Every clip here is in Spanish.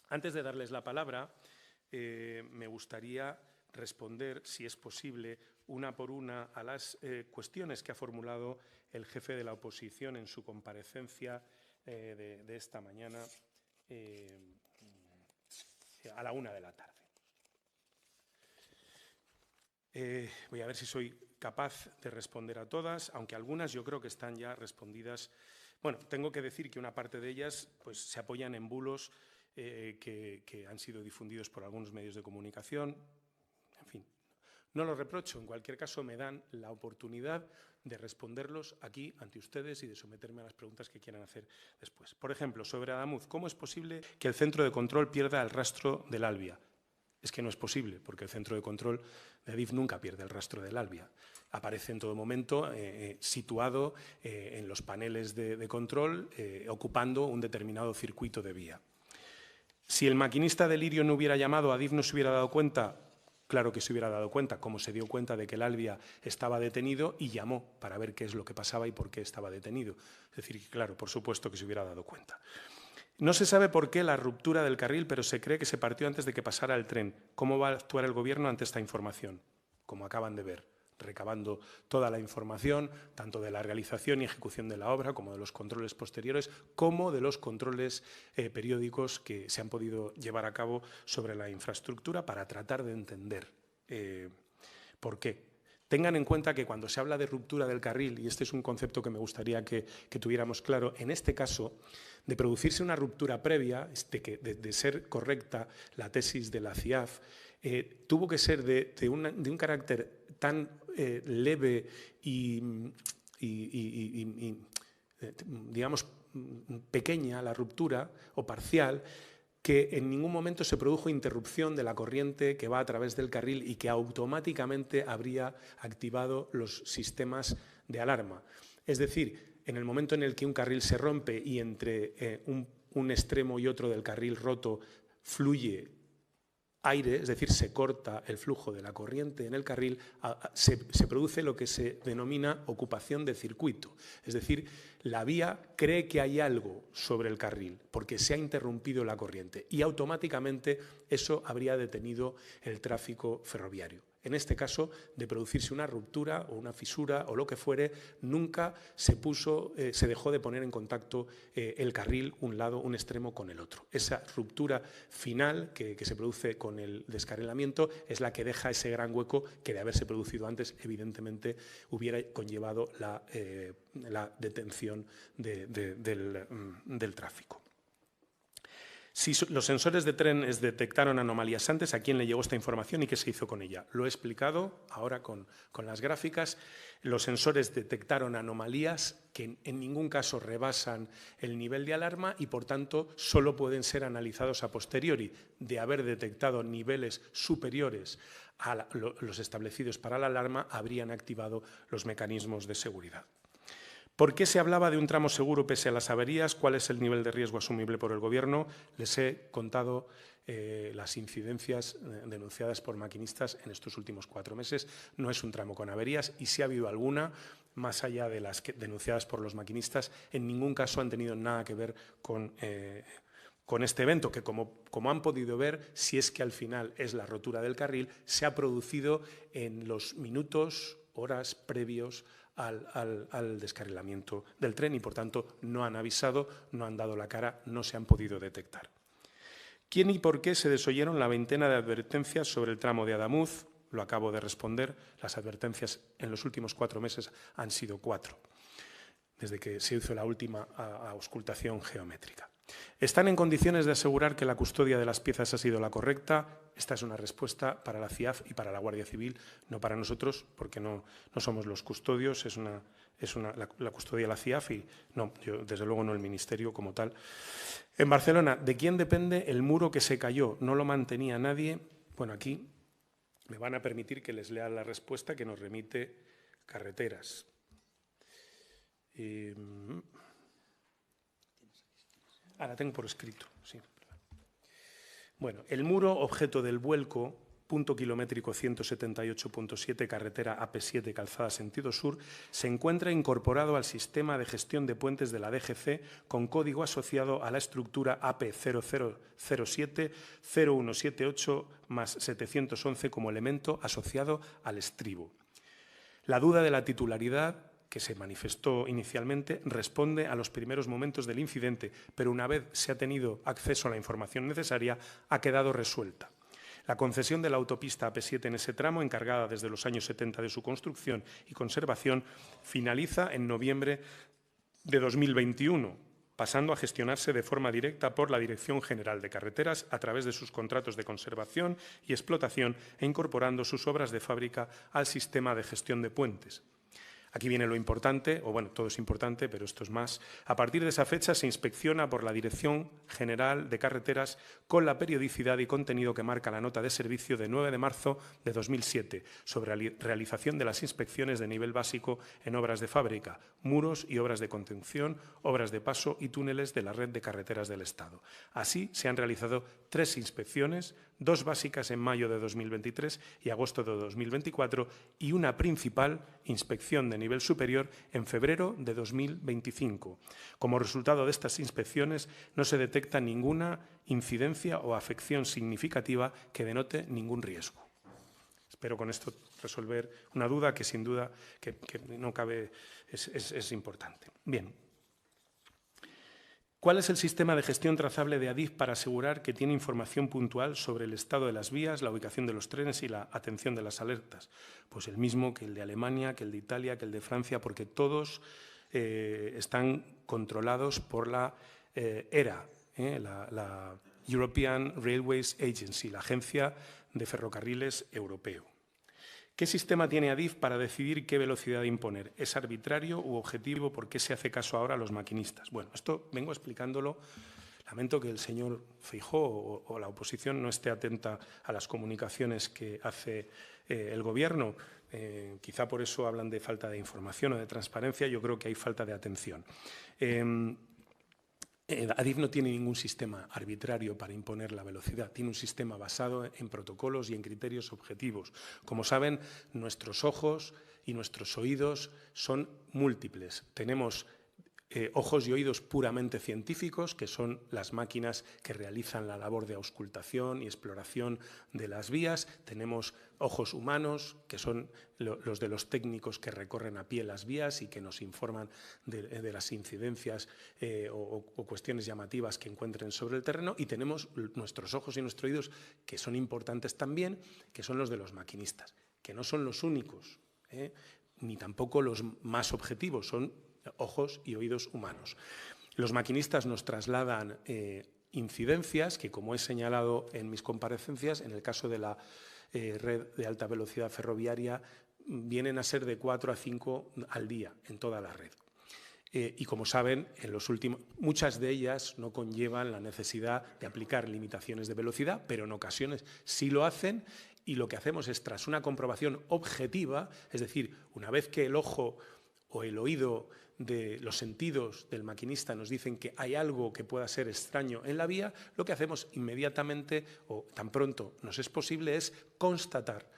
Antes de darles la palabra, me gustaría responder, si es posible, una por una a las cuestiones que ha formulado el jefe de la oposición en su comparecencia de esta mañana a la 1 de la tarde. Voy a ver si soy capaz de responder a todas, aunque algunas yo creo que están ya respondidas. Bueno, tengo que decir que una parte de ellas pues, se apoyan en bulos que han sido difundidos por algunos medios de comunicación. En fin, no lo reprocho. En cualquier caso, me dan la oportunidad de responderlos aquí ante ustedes y de someterme a las preguntas que quieran hacer después. Por ejemplo, sobre Adamuz, ¿cómo es posible que el centro de control pierda el rastro del Albia? Es que no es posible, porque el centro de control de Adif nunca pierde el rastro del Albia. Aparece en todo momento situado en los paneles de control, ocupando un determinado circuito de vía. Si el maquinista de Lirio no hubiera llamado, Adif no se hubiera dado cuenta. Claro que se hubiera dado cuenta, como se dio cuenta de que el Albia estaba detenido y llamó para ver qué es lo que pasaba y por qué estaba detenido. Es decir, claro, por supuesto que se hubiera dado cuenta. No se sabe por qué la ruptura del carril, pero se cree que se partió antes de que pasara el tren. ¿Cómo va a actuar el Gobierno ante esta información? Como acaban de ver, recabando toda la información, tanto de la realización y ejecución de la obra, como de los controles posteriores, como de los controles periódicos que se han podido llevar a cabo sobre la infraestructura para tratar de entender por qué. Tengan en cuenta que cuando se habla de ruptura del carril, y este es un concepto que me gustaría que tuviéramos claro, en este caso, de producirse una ruptura previa, de ser correcta la tesis de la CIAF, tuvo que ser de un carácter tan leve y digamos, pequeña la ruptura o parcial, que en ningún momento se produjo interrupción de la corriente que va a través del carril y que automáticamente habría activado los sistemas de alarma. Es decir, en el momento en el que un carril se rompe y entre un extremo y otro del carril roto fluye aire, es decir, se corta el flujo de la corriente en el carril, se produce lo que se denomina ocupación de circuito. Es decir, la vía cree que hay algo sobre el carril porque se ha interrumpido la corriente y automáticamente eso habría detenido el tráfico ferroviario. En este caso, de producirse una ruptura o una fisura o lo que fuere, nunca se dejó de poner en contacto el carril, un lado, un extremo con el otro. Esa ruptura final que se produce con el descarrilamiento es la que deja ese gran hueco que, de haberse producido antes, evidentemente hubiera conllevado la detención del tráfico. Si los sensores de trenes detectaron anomalías antes, ¿a quién le llegó esta información y qué se hizo con ella? Lo he explicado ahora con las gráficas. Los sensores detectaron anomalías que en ningún caso rebasan el nivel de alarma y, por tanto, solo pueden ser analizados a posteriori. De haber detectado niveles superiores a los establecidos para la alarma, habrían activado los mecanismos de seguridad. ¿Por qué se hablaba de un tramo seguro pese a las averías? ¿Cuál es el nivel de riesgo asumible por el Gobierno? Les he contado las incidencias denunciadas por maquinistas en estos últimos 4 meses. No es un tramo con averías y si ha habido alguna, más allá de las denunciadas por los maquinistas, en ningún caso han tenido nada que ver con este evento, que como han podido ver, si es que al final es la rotura del carril, se ha producido en los minutos, horas previos al descarrilamiento del tren y, por tanto, no han avisado, no han dado la cara, no se han podido detectar. ¿Quién y por qué se desoyeron la veintena de advertencias sobre el tramo de Adamuz? Lo acabo de responder. Las advertencias en los últimos 4 meses han sido 4, desde que se hizo la última auscultación geométrica. ¿Están en condiciones de asegurar que la custodia de las piezas ha sido la correcta? Esta es una respuesta para la CIAF y para la Guardia Civil, no para nosotros, porque no somos los custodios, la custodia de la CIAF y no, yo desde luego no el Ministerio como tal. En Barcelona, ¿de quién depende el muro que se cayó? ¿No lo mantenía nadie? Bueno, aquí me van a permitir que les lea la respuesta que nos remite Carreteras. La tengo por escrito, sí. Bueno, el muro objeto del vuelco punto kilométrico 178.7, carretera AP7, calzada sentido sur, se encuentra incorporado al sistema de gestión de puentes de la DGC con código asociado a la estructura AP0007801788+711 como elemento asociado al estribo. La duda de la titularidad que se manifestó inicialmente responde a los primeros momentos del incidente, pero una vez se ha tenido acceso a la información necesaria, ha quedado resuelta. La concesión de la autopista AP7 en ese tramo, encargada desde los años 70 de su construcción y conservación, finaliza en noviembre de 2021, pasando a gestionarse de forma directa por la Dirección General de Carreteras a través de sus contratos de conservación y explotación e incorporando sus obras de fábrica al sistema de gestión de puentes. Aquí viene lo importante, o bueno, todo es importante, pero esto es más. A partir de esa fecha se inspecciona por la Dirección General de Carreteras con la periodicidad y contenido que marca la nota de servicio de 9 de marzo de 2007 sobre la realización de las inspecciones de nivel básico en obras de fábrica, muros y obras de contención, obras de paso y túneles de la red de carreteras del Estado. Así se han realizado 3 inspecciones, 2 básicas en mayo de 2023 y agosto de 2024 y una principal inspección de nivel superior en febrero de 2025. Como resultado de estas inspecciones no se detecta ninguna incidencia o afección significativa que denote ningún riesgo. Espero con esto resolver una duda que sin duda que no cabe, es importante. Bien. ¿Cuál es el sistema de gestión trazable de Adif para asegurar que tiene información puntual sobre el estado de las vías, la ubicación de los trenes y la atención de las alertas? Pues el mismo que el de Alemania, que el de Italia, que el de Francia, porque todos están controlados por la ERA, la European Railways Agency, la Agencia de Ferrocarriles Europeo. ¿Qué sistema tiene Adif para decidir qué velocidad imponer? ¿Es arbitrario u objetivo? ¿Por qué se hace caso ahora a los maquinistas? Bueno, esto vengo explicándolo. Lamento que el señor Feijóo o la oposición no esté atenta a las comunicaciones que hace el Gobierno. Quizá por eso hablan de falta de información o de transparencia. Yo creo que hay falta de atención. Adif no tiene ningún sistema arbitrario para imponer la velocidad, tiene un sistema basado en protocolos y en criterios objetivos. Como saben, nuestros ojos y nuestros oídos son múltiples. Tenemos ojos y oídos puramente científicos, que son las máquinas que realizan la labor de auscultación y exploración de las vías. Tenemos ojos humanos, que son los de los técnicos que recorren a pie las vías y que nos informan de las incidencias o cuestiones llamativas que encuentren sobre el terreno. Y tenemos nuestros ojos y nuestros oídos, que son importantes también, que son los de los maquinistas, que no son los únicos, ni tampoco los más objetivos, son ojos y oídos humanos. Los maquinistas nos trasladan incidencias que, como he señalado en mis comparecencias, en el caso de la red de alta velocidad ferroviaria, vienen a ser de 4 a 5 al día en toda la red. Y como saben, muchas de ellas no conllevan la necesidad de aplicar limitaciones de velocidad, pero en ocasiones sí lo hacen. Y lo que hacemos es, tras una comprobación objetiva, es decir, una vez que el ojo o el oído de los sentidos del maquinista nos dicen que hay algo que pueda ser extraño en la vía, lo que hacemos inmediatamente o tan pronto nos es posible es constatar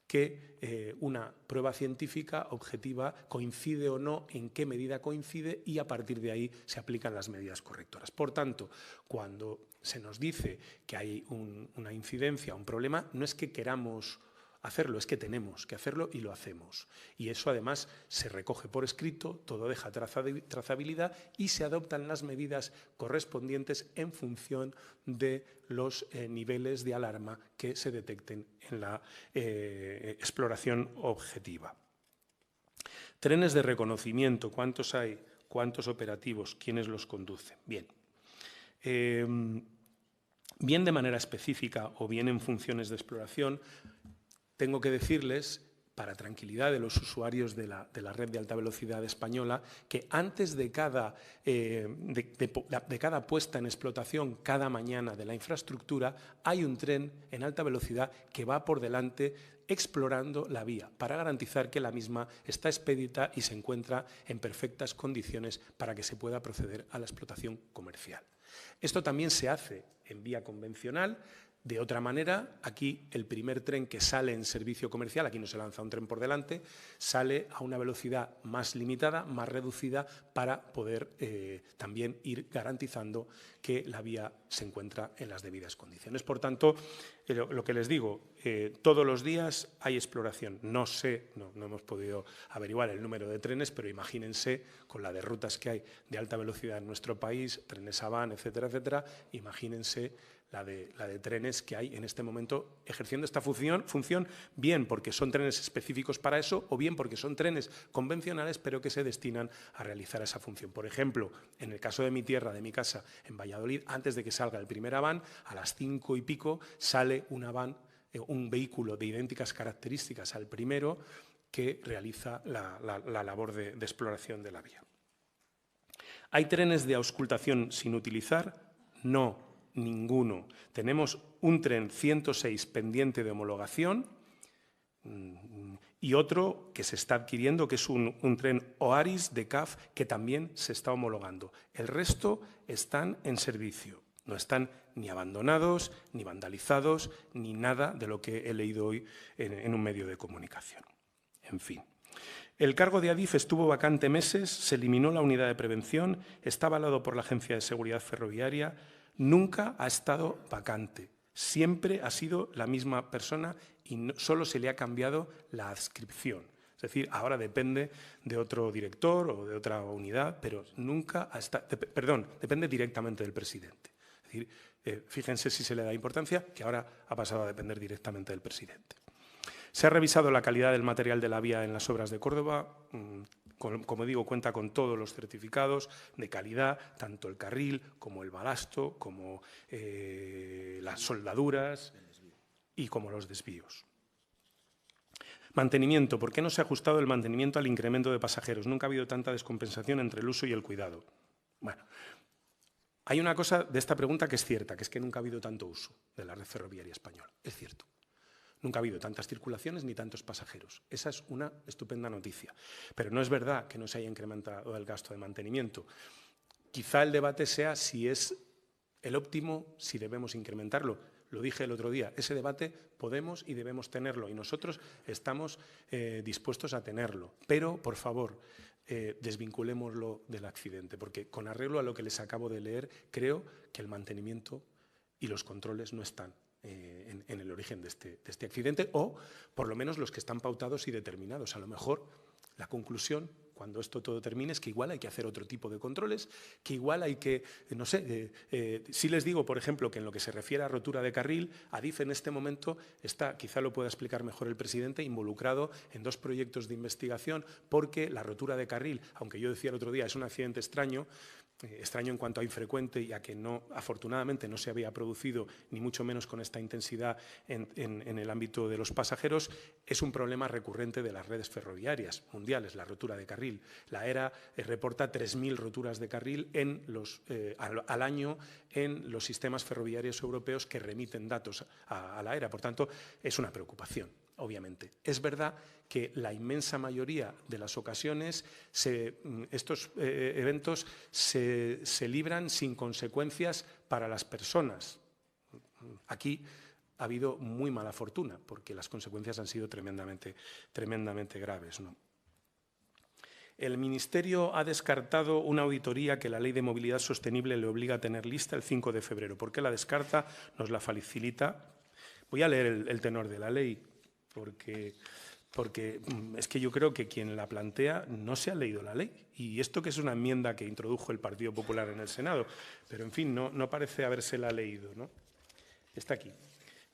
que una prueba científica objetiva coincide o no, en qué medida coincide y a partir de ahí se aplican las medidas correctoras. Por tanto, cuando se nos dice que hay una incidencia, un problema, no es que queramos hacerlo, es que tenemos que hacerlo y lo hacemos. Y eso además se recoge por escrito, todo deja trazabilidad y se adoptan las medidas correspondientes en función de los niveles de alarma que se detecten en la exploración objetiva. Trenes de reconocimiento, ¿cuántos hay? ¿Cuántos operativos? ¿Quiénes los conducen? Bien. Bien de manera específica o bien en funciones de exploración, tengo que decirles, para tranquilidad de los usuarios de la red de alta velocidad española, que antes de cada puesta en explotación cada mañana de la infraestructura hay un tren en alta velocidad que va por delante explorando la vía para garantizar que la misma está expedita y se encuentra en perfectas condiciones para que se pueda proceder a la explotación comercial. Esto también se hace en vía convencional. De otra manera, aquí el primer tren que sale en servicio comercial, aquí no se lanza un tren por delante, sale a una velocidad más limitada, más reducida, para poder también ir garantizando que la vía se encuentra en las debidas condiciones. Por tanto, lo que les digo, todos los días hay exploración. No sé, no hemos podido averiguar el número de trenes, pero imagínense, con la de rutas que hay de alta velocidad en nuestro país, trenes Avant, etcétera, etcétera, imagínense la de trenes que hay en este momento ejerciendo esta función, bien porque son trenes específicos para eso, o bien porque son trenes convencionales, pero que se destinan a realizar esa función. Por ejemplo, en el caso de mi tierra, de mi casa, en Valladolid, antes de que salga el primer Avant, a las 5 y pico sale un Avant, un vehículo de idénticas características al primero, que realiza la labor de exploración de la vía. ¿Hay trenes de auscultación sin utilizar? No. Ninguno. Tenemos un tren 106 pendiente de homologación y otro que se está adquiriendo, que es un tren Oaris de CAF, que también se está homologando. El resto están en servicio. No están ni abandonados, ni vandalizados, ni nada de lo que he leído hoy en un medio de comunicación. En fin. El cargo de Adif estuvo vacante meses, se eliminó la unidad de prevención, está avalado por la Agencia de Seguridad Ferroviaria. Nunca ha estado vacante, siempre ha sido la misma persona y solo se le ha cambiado la adscripción. Es decir, ahora depende de otro director o de otra unidad, pero nunca ha estado, depende directamente del presidente. Es decir, fíjense si se le da importancia, que ahora ha pasado a depender directamente del presidente. Se ha revisado la calidad del material de la vía en las obras de Córdoba. Como digo, cuenta con todos los certificados de calidad, tanto el carril como el balasto, como las soldaduras y como los desvíos. Mantenimiento. ¿Por qué no se ha ajustado el mantenimiento al incremento de pasajeros? Nunca ha habido tanta descompensación entre el uso y el cuidado. Bueno, hay una cosa de esta pregunta que es cierta, que es que nunca ha habido tanto uso de la red ferroviaria española. Es cierto. Nunca ha habido tantas circulaciones ni tantos pasajeros. Esa es una estupenda noticia. Pero no es verdad que no se haya incrementado el gasto de mantenimiento. Quizá el debate sea si es el óptimo, si debemos incrementarlo. Lo dije el otro día, ese debate podemos y debemos tenerlo y nosotros estamos dispuestos a tenerlo. Pero, por favor, desvinculémoslo del accidente, porque con arreglo a lo que les acabo de leer, creo que el mantenimiento y los controles no están en el origen de este accidente, o por lo menos los que están pautados y determinados. A lo mejor la conclusión, cuando esto todo termine, es que igual hay que hacer otro tipo de controles, que igual hay que, no sé, sí les digo, por ejemplo, que en lo que se refiere a rotura de carril, Adif en este momento está, quizá lo pueda explicar mejor el presidente, involucrado en 2 proyectos de investigación, porque la rotura de carril, aunque yo decía el otro día, es un accidente extraño en cuanto a infrecuente y a que no, afortunadamente no se había producido, ni mucho menos con esta intensidad en el ámbito de los pasajeros, es un problema recurrente de las redes ferroviarias mundiales, la rotura de carril. La ERA reporta 3.000 roturas de carril al año en los sistemas ferroviarios europeos que remiten datos a la ERA. Por tanto, es una preocupación. Obviamente. Es verdad que la inmensa mayoría de las ocasiones estos eventos se libran sin consecuencias para las personas. Aquí ha habido muy mala fortuna porque las consecuencias han sido tremendamente graves, ¿no? El Ministerio ha descartado una auditoría que la Ley de Movilidad Sostenible le obliga a tener lista el 5 de febrero. ¿Por qué la descarta? Nos la facilita. Voy a leer el tenor de la ley. Porque es que yo creo que quien la plantea no se ha leído la ley. Y esto que es una enmienda que introdujo el Partido Popular en el Senado, pero en fin, no parece habérsela leído, ¿no? Está aquí.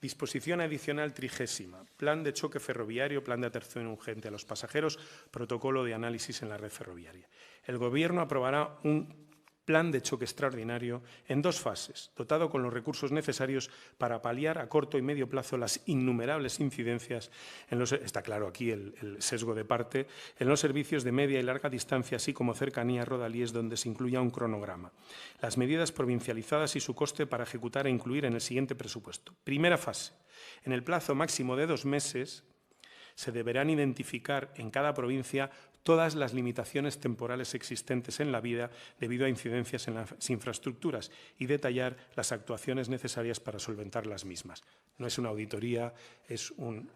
Disposición adicional 30ª. Plan de choque ferroviario, plan de atención urgente a los pasajeros, protocolo de análisis en la red ferroviaria. El Gobierno aprobará un plan de choque extraordinario en 2 fases, dotado con los recursos necesarios para paliar a corto y medio plazo las innumerables incidencias, está claro aquí el sesgo de parte, en los servicios de media y larga distancia, así como cercanías rodalíes, donde se incluya un cronograma. Las medidas provincializadas y su coste para ejecutar e incluir en el siguiente presupuesto. Primera fase. En el plazo máximo de 2 meses, se deberán identificar en cada provincia todas las limitaciones temporales existentes en la vida debido a incidencias en las infraestructuras y detallar las actuaciones necesarias para solventar las mismas. No es una auditoría, es un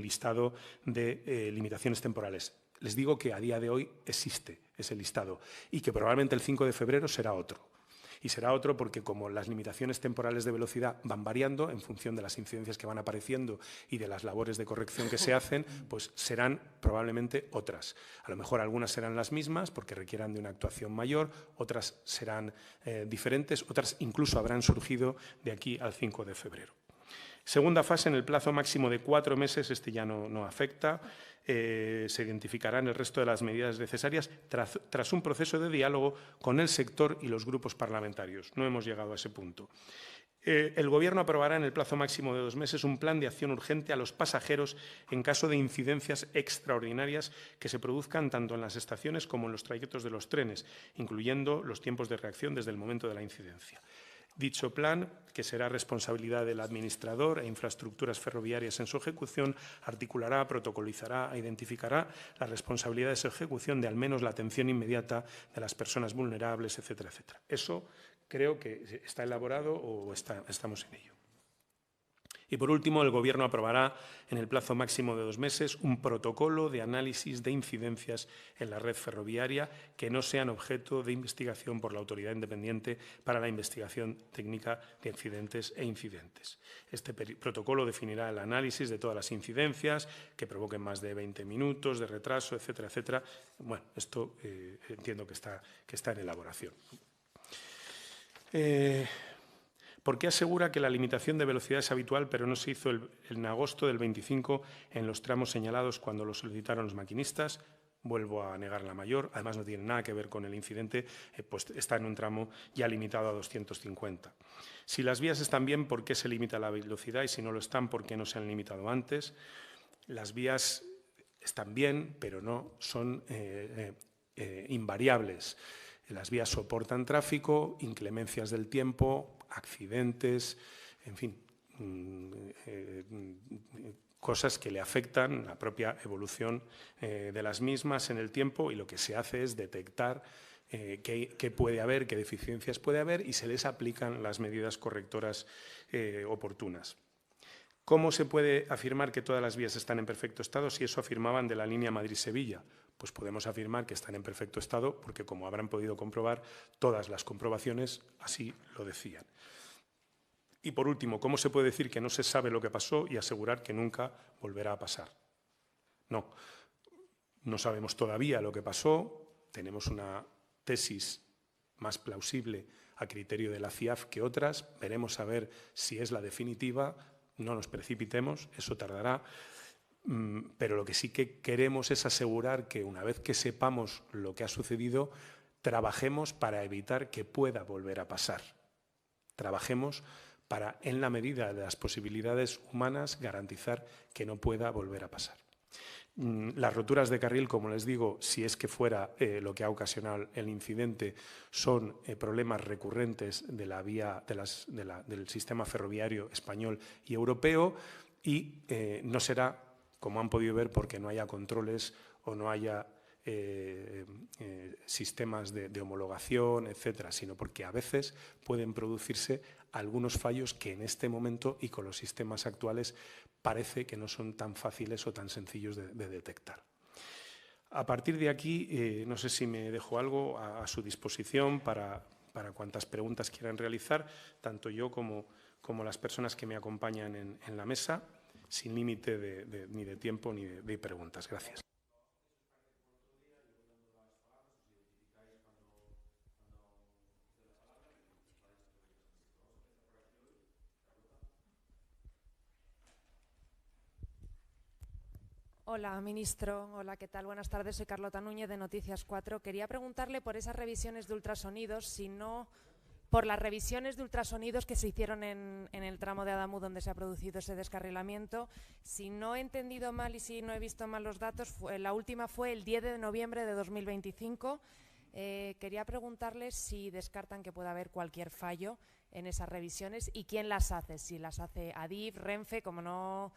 listado de limitaciones temporales. Les digo que a día de hoy existe ese listado y que probablemente el 5 de febrero será otro. Y será otro porque como las limitaciones temporales de velocidad van variando en función de las incidencias que van apareciendo y de las labores de corrección que se hacen, pues serán probablemente otras. A lo mejor algunas serán las mismas porque requieran de una actuación mayor, otras serán diferentes, otras incluso habrán surgido de aquí al 5 de febrero. Segunda fase, en el plazo máximo de 4 meses, este ya no afecta, se identificarán el resto de las medidas necesarias tras un proceso de diálogo con el sector y los grupos parlamentarios. No hemos llegado a ese punto. El Gobierno aprobará en el plazo máximo de 2 meses un plan de acción urgente a los pasajeros en caso de incidencias extraordinarias que se produzcan tanto en las estaciones como en los trayectos de los trenes, incluyendo los tiempos de reacción desde el momento de la incidencia. Dicho plan, que será responsabilidad del administrador e infraestructuras ferroviarias en su ejecución, articulará, protocolizará e identificará las responsabilidades de ejecución de al menos la atención inmediata de las personas vulnerables, etcétera, etcétera. Eso creo que está elaborado o estamos en ello. Y, por último, el Gobierno aprobará en el plazo máximo de 2 meses un protocolo de análisis de incidencias en la red ferroviaria que no sean objeto de investigación por la Autoridad Independiente para la Investigación Técnica de Accidentes e Incidentes. Este protocolo definirá el análisis de todas las incidencias que provoquen más de 20 minutos de retraso, etcétera, etcétera. Bueno, esto entiendo que está en elaboración. ¿Por qué asegura que la limitación de velocidad es habitual, pero no se hizo en agosto del 25 en los tramos señalados cuando lo solicitaron los maquinistas? Vuelvo a negar la mayor. Además, no tiene nada que ver con el incidente, pues está en un tramo ya limitado a 250. Si las vías están bien, ¿por qué se limita la velocidad? Y si no lo están, ¿por qué no se han limitado antes? Las vías están bien, pero no son invariables. Las vías soportan tráfico, inclemencias del tiempo, accidentes, en fin, cosas que le afectan la propia evolución de las mismas en el tiempo, y lo que se hace es detectar qué puede haber, qué deficiencias puede haber, y se les aplican las medidas correctoras oportunas. ¿Cómo se puede afirmar que todas las vías están en perfecto estado si eso afirmaban de la línea Madrid-Sevilla? Pues podemos afirmar que están en perfecto estado porque, como habrán podido comprobar, todas las comprobaciones así lo decían. Y, por último, ¿cómo se puede decir que no se sabe lo que pasó y asegurar que nunca volverá a pasar? No sabemos todavía lo que pasó, tenemos una tesis más plausible a criterio de la CIAF que otras, veremos a ver si es la definitiva, no nos precipitemos, eso tardará. Pero lo que sí que queremos es asegurar que, una vez que sepamos lo que ha sucedido, trabajemos para evitar que pueda volver a pasar. Trabajemos para, en la medida de las posibilidades humanas, garantizar que no pueda volver a pasar. Las roturas de carril, como les digo, si es que fuera lo que ha ocasionado el incidente, son problemas recurrentes de la vía del sistema ferroviario español y europeo, y no será, como han podido ver, porque no haya controles o no haya sistemas de homologación, etcétera, sino porque a veces pueden producirse algunos fallos que en este momento y con los sistemas actuales parece que no son tan fáciles o tan sencillos de detectar. A partir de aquí, no sé si me dejo algo a su disposición para cuantas preguntas quieran realizar, tanto yo como las personas que me acompañan en la mesa, sin límite ni de tiempo ni de preguntas. Gracias. Hola, ministro. Hola, ¿qué tal? Buenas tardes. Soy Carlota Núñez, de Noticias 4. Quería preguntarle por esas revisiones de ultrasonidos, por las revisiones de ultrasonidos que se hicieron en el tramo de Adamuz, donde se ha producido ese descarrilamiento. Si no he entendido mal y si no he visto mal los datos, la última fue el 10 de noviembre de 2025. Quería preguntarles si descartan que pueda haber cualquier fallo en esas revisiones y quién las hace, si las hace Adif, Renfe, como no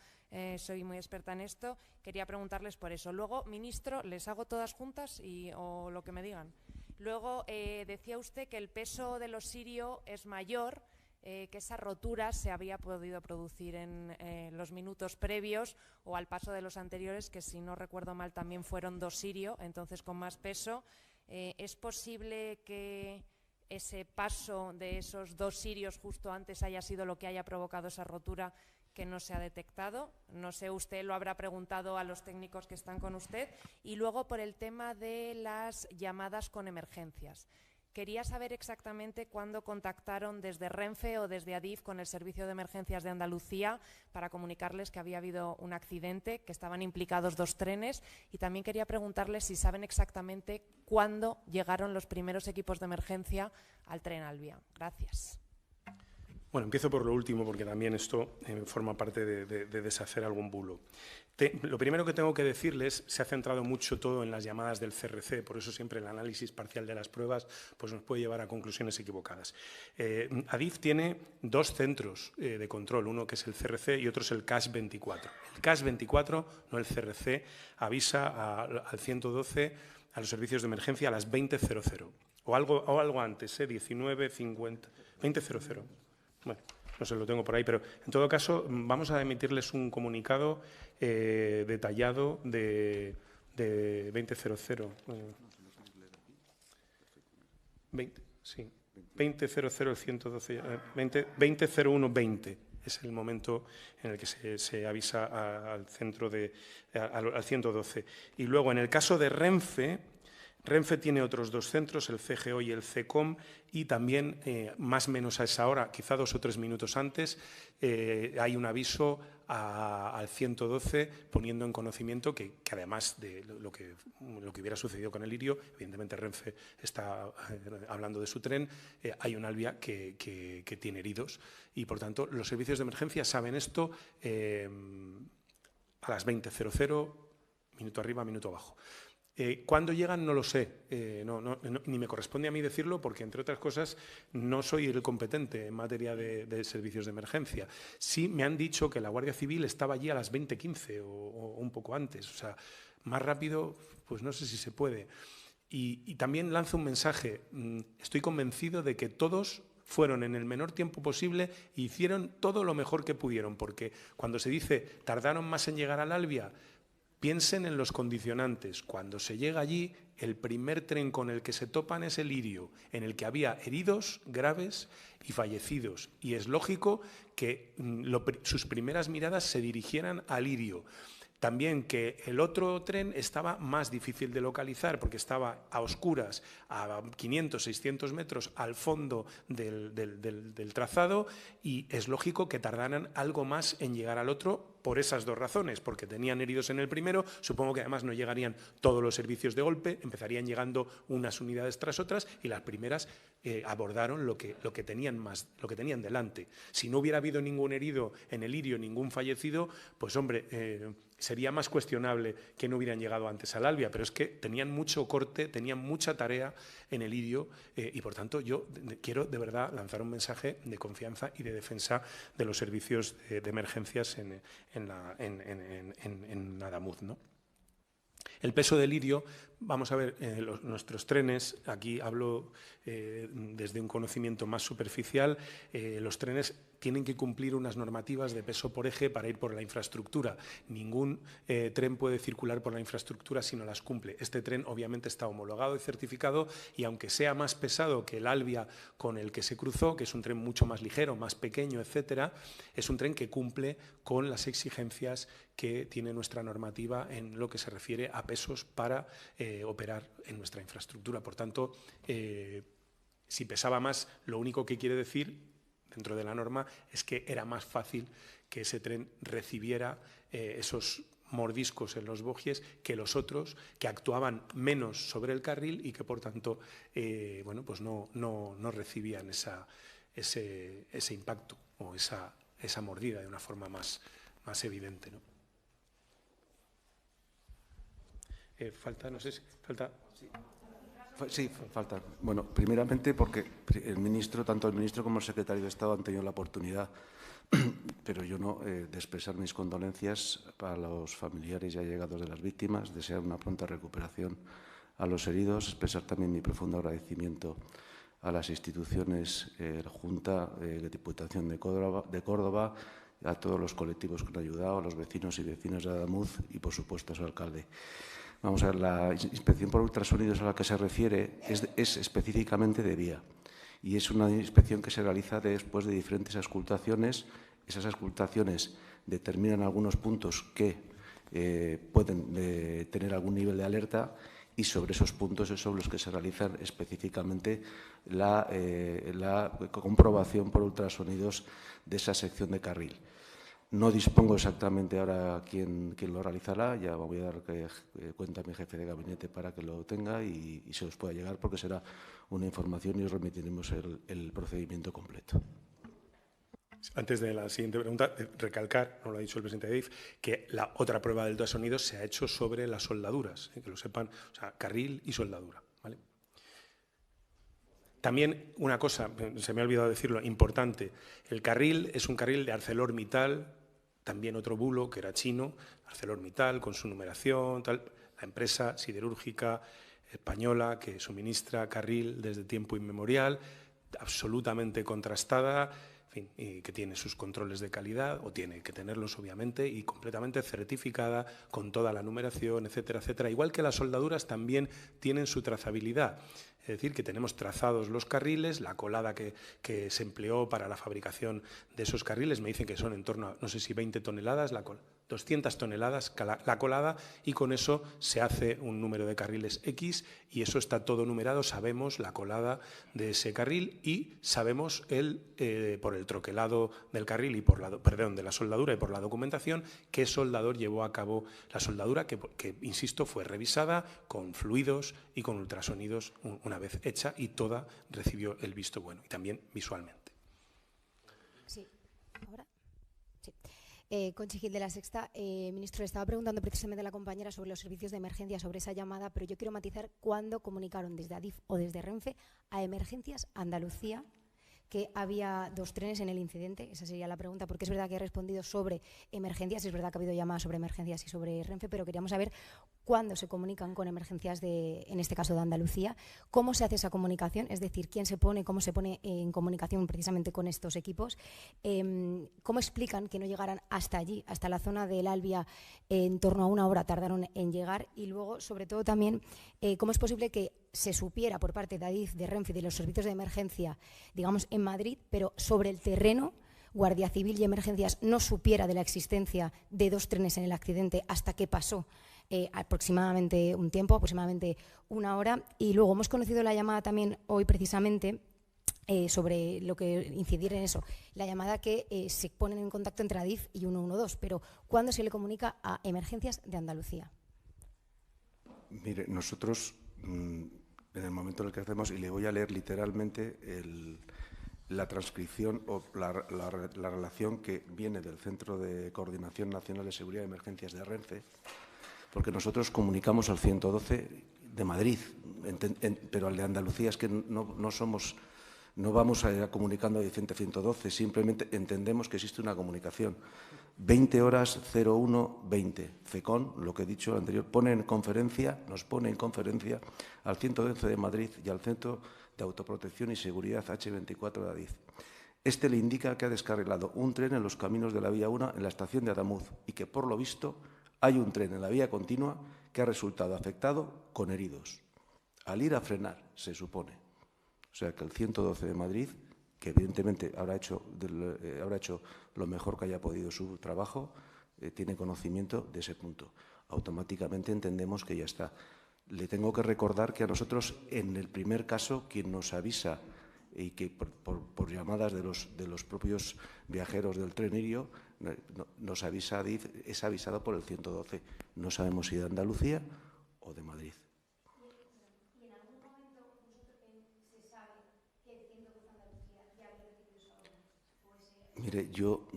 soy muy experta en esto, quería preguntarles por eso. Luego, ministro, les hago todas juntas o lo que me digan. Luego, decía usted que el peso de los sirio es mayor, que esa rotura se había podido producir en los minutos previos o al paso de los anteriores, que si no recuerdo mal también fueron 2 sirio, entonces con más peso. ¿Es posible que ese paso de esos 2 sirios justo antes haya sido lo que haya provocado esa rotura que no se ha detectado? No sé, usted lo habrá preguntado a los técnicos que están con usted. Y luego por el tema de las llamadas con emergencias. Quería saber exactamente cuándo contactaron desde Renfe o desde Adif con el Servicio de Emergencias de Andalucía para comunicarles que había habido un accidente, que estaban implicados 2 trenes, y también quería preguntarles si saben exactamente cuándo llegaron los primeros equipos de emergencia al tren Alvia. Gracias. Bueno, empiezo por lo último, porque también esto forma parte de deshacer algún bulo. Lo primero que tengo que decirles, se ha centrado mucho todo en las llamadas del CRC, por eso siempre el análisis parcial de las pruebas pues nos puede llevar a conclusiones equivocadas. Adif tiene 2 centros de control, uno que es el CRC y otro es el CAS 24. El CAS 24, no el CRC, avisa al 112, a los servicios de emergencia a las 20:00, o algo antes, 19:50, 20:00. Bueno, no sé, lo tengo por ahí, pero en todo caso vamos a emitirles un comunicado detallado de 20:00. 20:00 el 112, 20:01:20 es el momento en el que se avisa al centro al 112. Y luego, en el caso de Renfe tiene otros 2 centros, el CGO y el CECOM, y también, más o menos a esa hora, quizá 2 o 3 minutos antes, hay un aviso al 112 poniendo en conocimiento que además de lo que hubiera sucedido con el Lirio, evidentemente Renfe está hablando de su tren, hay un Alvia que tiene heridos y, por tanto, los servicios de emergencia saben esto a las 20:00, minuto arriba, minuto abajo. ¿Cuándo llegan? No lo sé, ni me corresponde a mí decirlo porque, entre otras cosas, no soy el competente en materia de servicios de emergencia. Sí me han dicho que la Guardia Civil estaba allí a las 20:15 o un poco antes, o sea, más rápido, pues no sé si se puede. Y también lanzo un mensaje, estoy convencido de que todos fueron en el menor tiempo posible e hicieron todo lo mejor que pudieron, porque cuando se dice tardaron más en llegar al Alvia, piensen en los condicionantes. Cuando se llega allí, el primer tren con el que se topan es el Lirio, en el que había heridos graves y fallecidos. Y es lógico que sus primeras miradas se dirigieran al Lirio. También que el otro tren estaba más difícil de localizar porque estaba a oscuras, a 500, 600 metros al fondo del trazado, y es lógico que tardaran algo más en llegar al otro por esas 2 razones, porque tenían heridos en el primero, supongo que además no llegarían todos los servicios de golpe, empezarían llegando unas unidades tras otras y las primeras abordaron lo que tenían delante. Si no hubiera habido ningún herido en el Lirio, ningún fallecido, pues hombre, sería más cuestionable que no hubieran llegado antes al Alvia, pero es que tenían mucho corte, tenían mucha tarea en el Lirio y, por tanto, yo quiero de verdad lanzar un mensaje de confianza y de defensa de los servicios de emergencias en Adamuz, ¿no? El peso del Lirio, vamos a ver, nuestros trenes, aquí hablo desde un conocimiento más superficial, los trenes tienen que cumplir unas normativas de peso por eje para ir por la infraestructura. Ningún tren puede circular por la infraestructura si no las cumple. Este tren obviamente está homologado y certificado y, aunque sea más pesado que el Alvia con el que se cruzó, que es un tren mucho más ligero, más pequeño, etcétera, es un tren que cumple con las exigencias que tiene nuestra normativa en lo que se refiere a pesos para operar en nuestra infraestructura. Por tanto, si pesaba más, lo único que quiere decir, dentro de la norma, es que era más fácil que ese tren recibiera esos mordiscos en los bogies que los otros, que actuaban menos sobre el carril y que, por tanto, bueno, pues no recibían ese impacto o esa mordida de una forma más evidente, ¿no? Falta, no sé si falta. Sí, falta. Bueno, primeramente porque tanto el ministro como el secretario de Estado han tenido la oportunidad, pero yo no, de expresar mis condolencias para los familiares y allegados de las víctimas, desear una pronta recuperación a los heridos, expresar también mi profundo agradecimiento a las instituciones, la Junta, la Diputación de Córdoba, a todos los colectivos que han ayudado, a los vecinos y vecinas de Adamuz y, por supuesto, a su alcalde. Vamos a ver, la inspección por ultrasonidos a la que se refiere es específicamente de vía y es una inspección que se realiza después de diferentes auscultaciones. Esas auscultaciones determinan algunos puntos que pueden tener algún nivel de alerta y sobre esos puntos es sobre los que se realizan específicamente la comprobación por ultrasonidos de esa sección de carril. No dispongo exactamente ahora quién lo realizará, ya voy a dar cuenta a mi jefe de gabinete para que lo tenga y se os pueda llegar, porque será una información y os remitiremos el procedimiento completo. Antes de la siguiente pregunta, recalcar, no lo ha dicho el presidente de ADIF, que la otra prueba del ultrasonido se ha hecho sobre las soldaduras, que lo sepan, o sea, carril y soldadura, ¿vale? También una cosa, se me ha olvidado decirlo, importante, el carril es un carril de ArcelorMittal, también otro bulo que era chino, ArcelorMittal con su numeración, tal, la empresa siderúrgica española que suministra carril desde tiempo inmemorial, absolutamente contrastada, en fin, y que tiene sus controles de calidad, o tiene que tenerlos obviamente, y completamente certificada con toda la numeración, etcétera, etcétera. Igual que las soldaduras también tienen su trazabilidad. Es decir, que tenemos trazados los carriles, la colada que se empleó para la fabricación de esos carriles, me dicen que son en torno a, no sé si 20 toneladas, 200 toneladas la colada, y con eso se hace un número de carriles X y eso está todo numerado, sabemos la colada de ese carril y sabemos por el troquelado del carril y de la soldadura y por la documentación, qué soldador llevó a cabo la soldadura que, insisto, fue revisada con fluidos y con ultrasonidos una vez hecha y toda recibió el visto bueno y también visualmente. Sí, ahora. Sí. Conchi Gil de La Sexta. Ministro, le estaba preguntando precisamente a la compañera sobre los servicios de emergencia, sobre esa llamada, pero yo quiero matizar cuándo comunicaron desde ADIF o desde Renfe a Emergencias Andalucía que había 2 trenes en el incidente. Esa sería la pregunta, porque es verdad que he respondido sobre emergencias, es verdad que ha habido llamadas sobre emergencias y sobre Renfe, pero queríamos saber cuándo se comunican con emergencias en este caso de Andalucía, cómo se hace esa comunicación, es decir, cómo se pone en comunicación precisamente con estos equipos, cómo explican que no llegaran hasta allí, hasta la zona del Albia, en torno a 1 hora tardaron en llegar, y luego, sobre todo también, cómo es posible que se supiera por parte de ADIF, de Renfe y de los servicios de emergencia, digamos, en Madrid, pero sobre el terreno, Guardia Civil y Emergencias no supiera de la existencia de 2 trenes en el accidente hasta que pasó aproximadamente un tiempo, aproximadamente 1 hora. Y luego hemos conocido la llamada también hoy precisamente sobre lo que incidir en eso, la llamada que se ponen en contacto entre ADIF y 112, pero ¿cuándo se le comunica a Emergencias de Andalucía? Mire, nosotros, en el momento en el que hacemos, y le voy a leer literalmente la transcripción o la relación que viene del Centro de Coordinación Nacional de Seguridad y Emergencias de Renfe, porque nosotros comunicamos al 112 de Madrid, pero al de Andalucía es que no vamos a ir comunicando a 112, simplemente entendemos que existe una comunicación. 20 horas 01:20, FECON, lo que he dicho anterior, nos pone en conferencia al 112 de Madrid y al Centro de Autoprotección y Seguridad H24 de ADIF. Este le indica que ha descarrilado un tren en los caminos de la vía 1 en la estación de Adamuz y que, por lo visto, hay un tren en la vía continua que ha resultado afectado con heridos. Al ir a frenar, se supone. O sea que el 112 de Madrid, que evidentemente habrá hecho lo mejor que haya podido su trabajo, tiene conocimiento de ese punto. Automáticamente entendemos que ya está. Le tengo que recordar que a nosotros, en el primer caso, quien nos avisa, y que por llamadas de los propios viajeros del tren Irio, nos avisa ADIF, es avisado por el 112. No sabemos si de Andalucía o de Madrid. ¿Y en algún momento se sabe que el 112 de Andalucía ya había recibido esa orden? Mire, yo,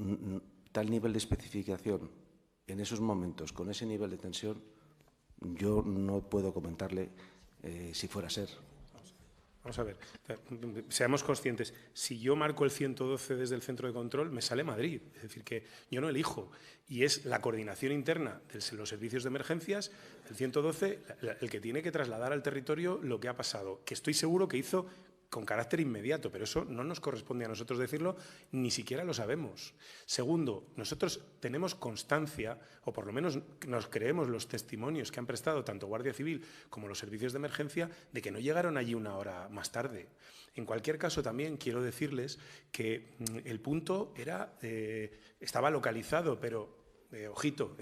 tal nivel de especificación, en esos momentos, con ese nivel de tensión, yo no puedo comentarle si fuera a ser. Vamos a ver, seamos conscientes. Si yo marco el 112 desde el centro de control, me sale Madrid. Es decir, que yo no elijo. Y es la coordinación interna de los servicios de emergencias, el 112, el que tiene que trasladar al territorio lo que ha pasado. Que estoy seguro que hizo con carácter inmediato, pero eso no nos corresponde a nosotros decirlo, ni siquiera lo sabemos. Segundo, nosotros tenemos constancia, o por lo menos nos creemos los testimonios que han prestado tanto Guardia Civil como los servicios de emergencia, de que no llegaron allí una hora más tarde. En cualquier caso, también quiero decirles que el punto estaba localizado, pero ojito,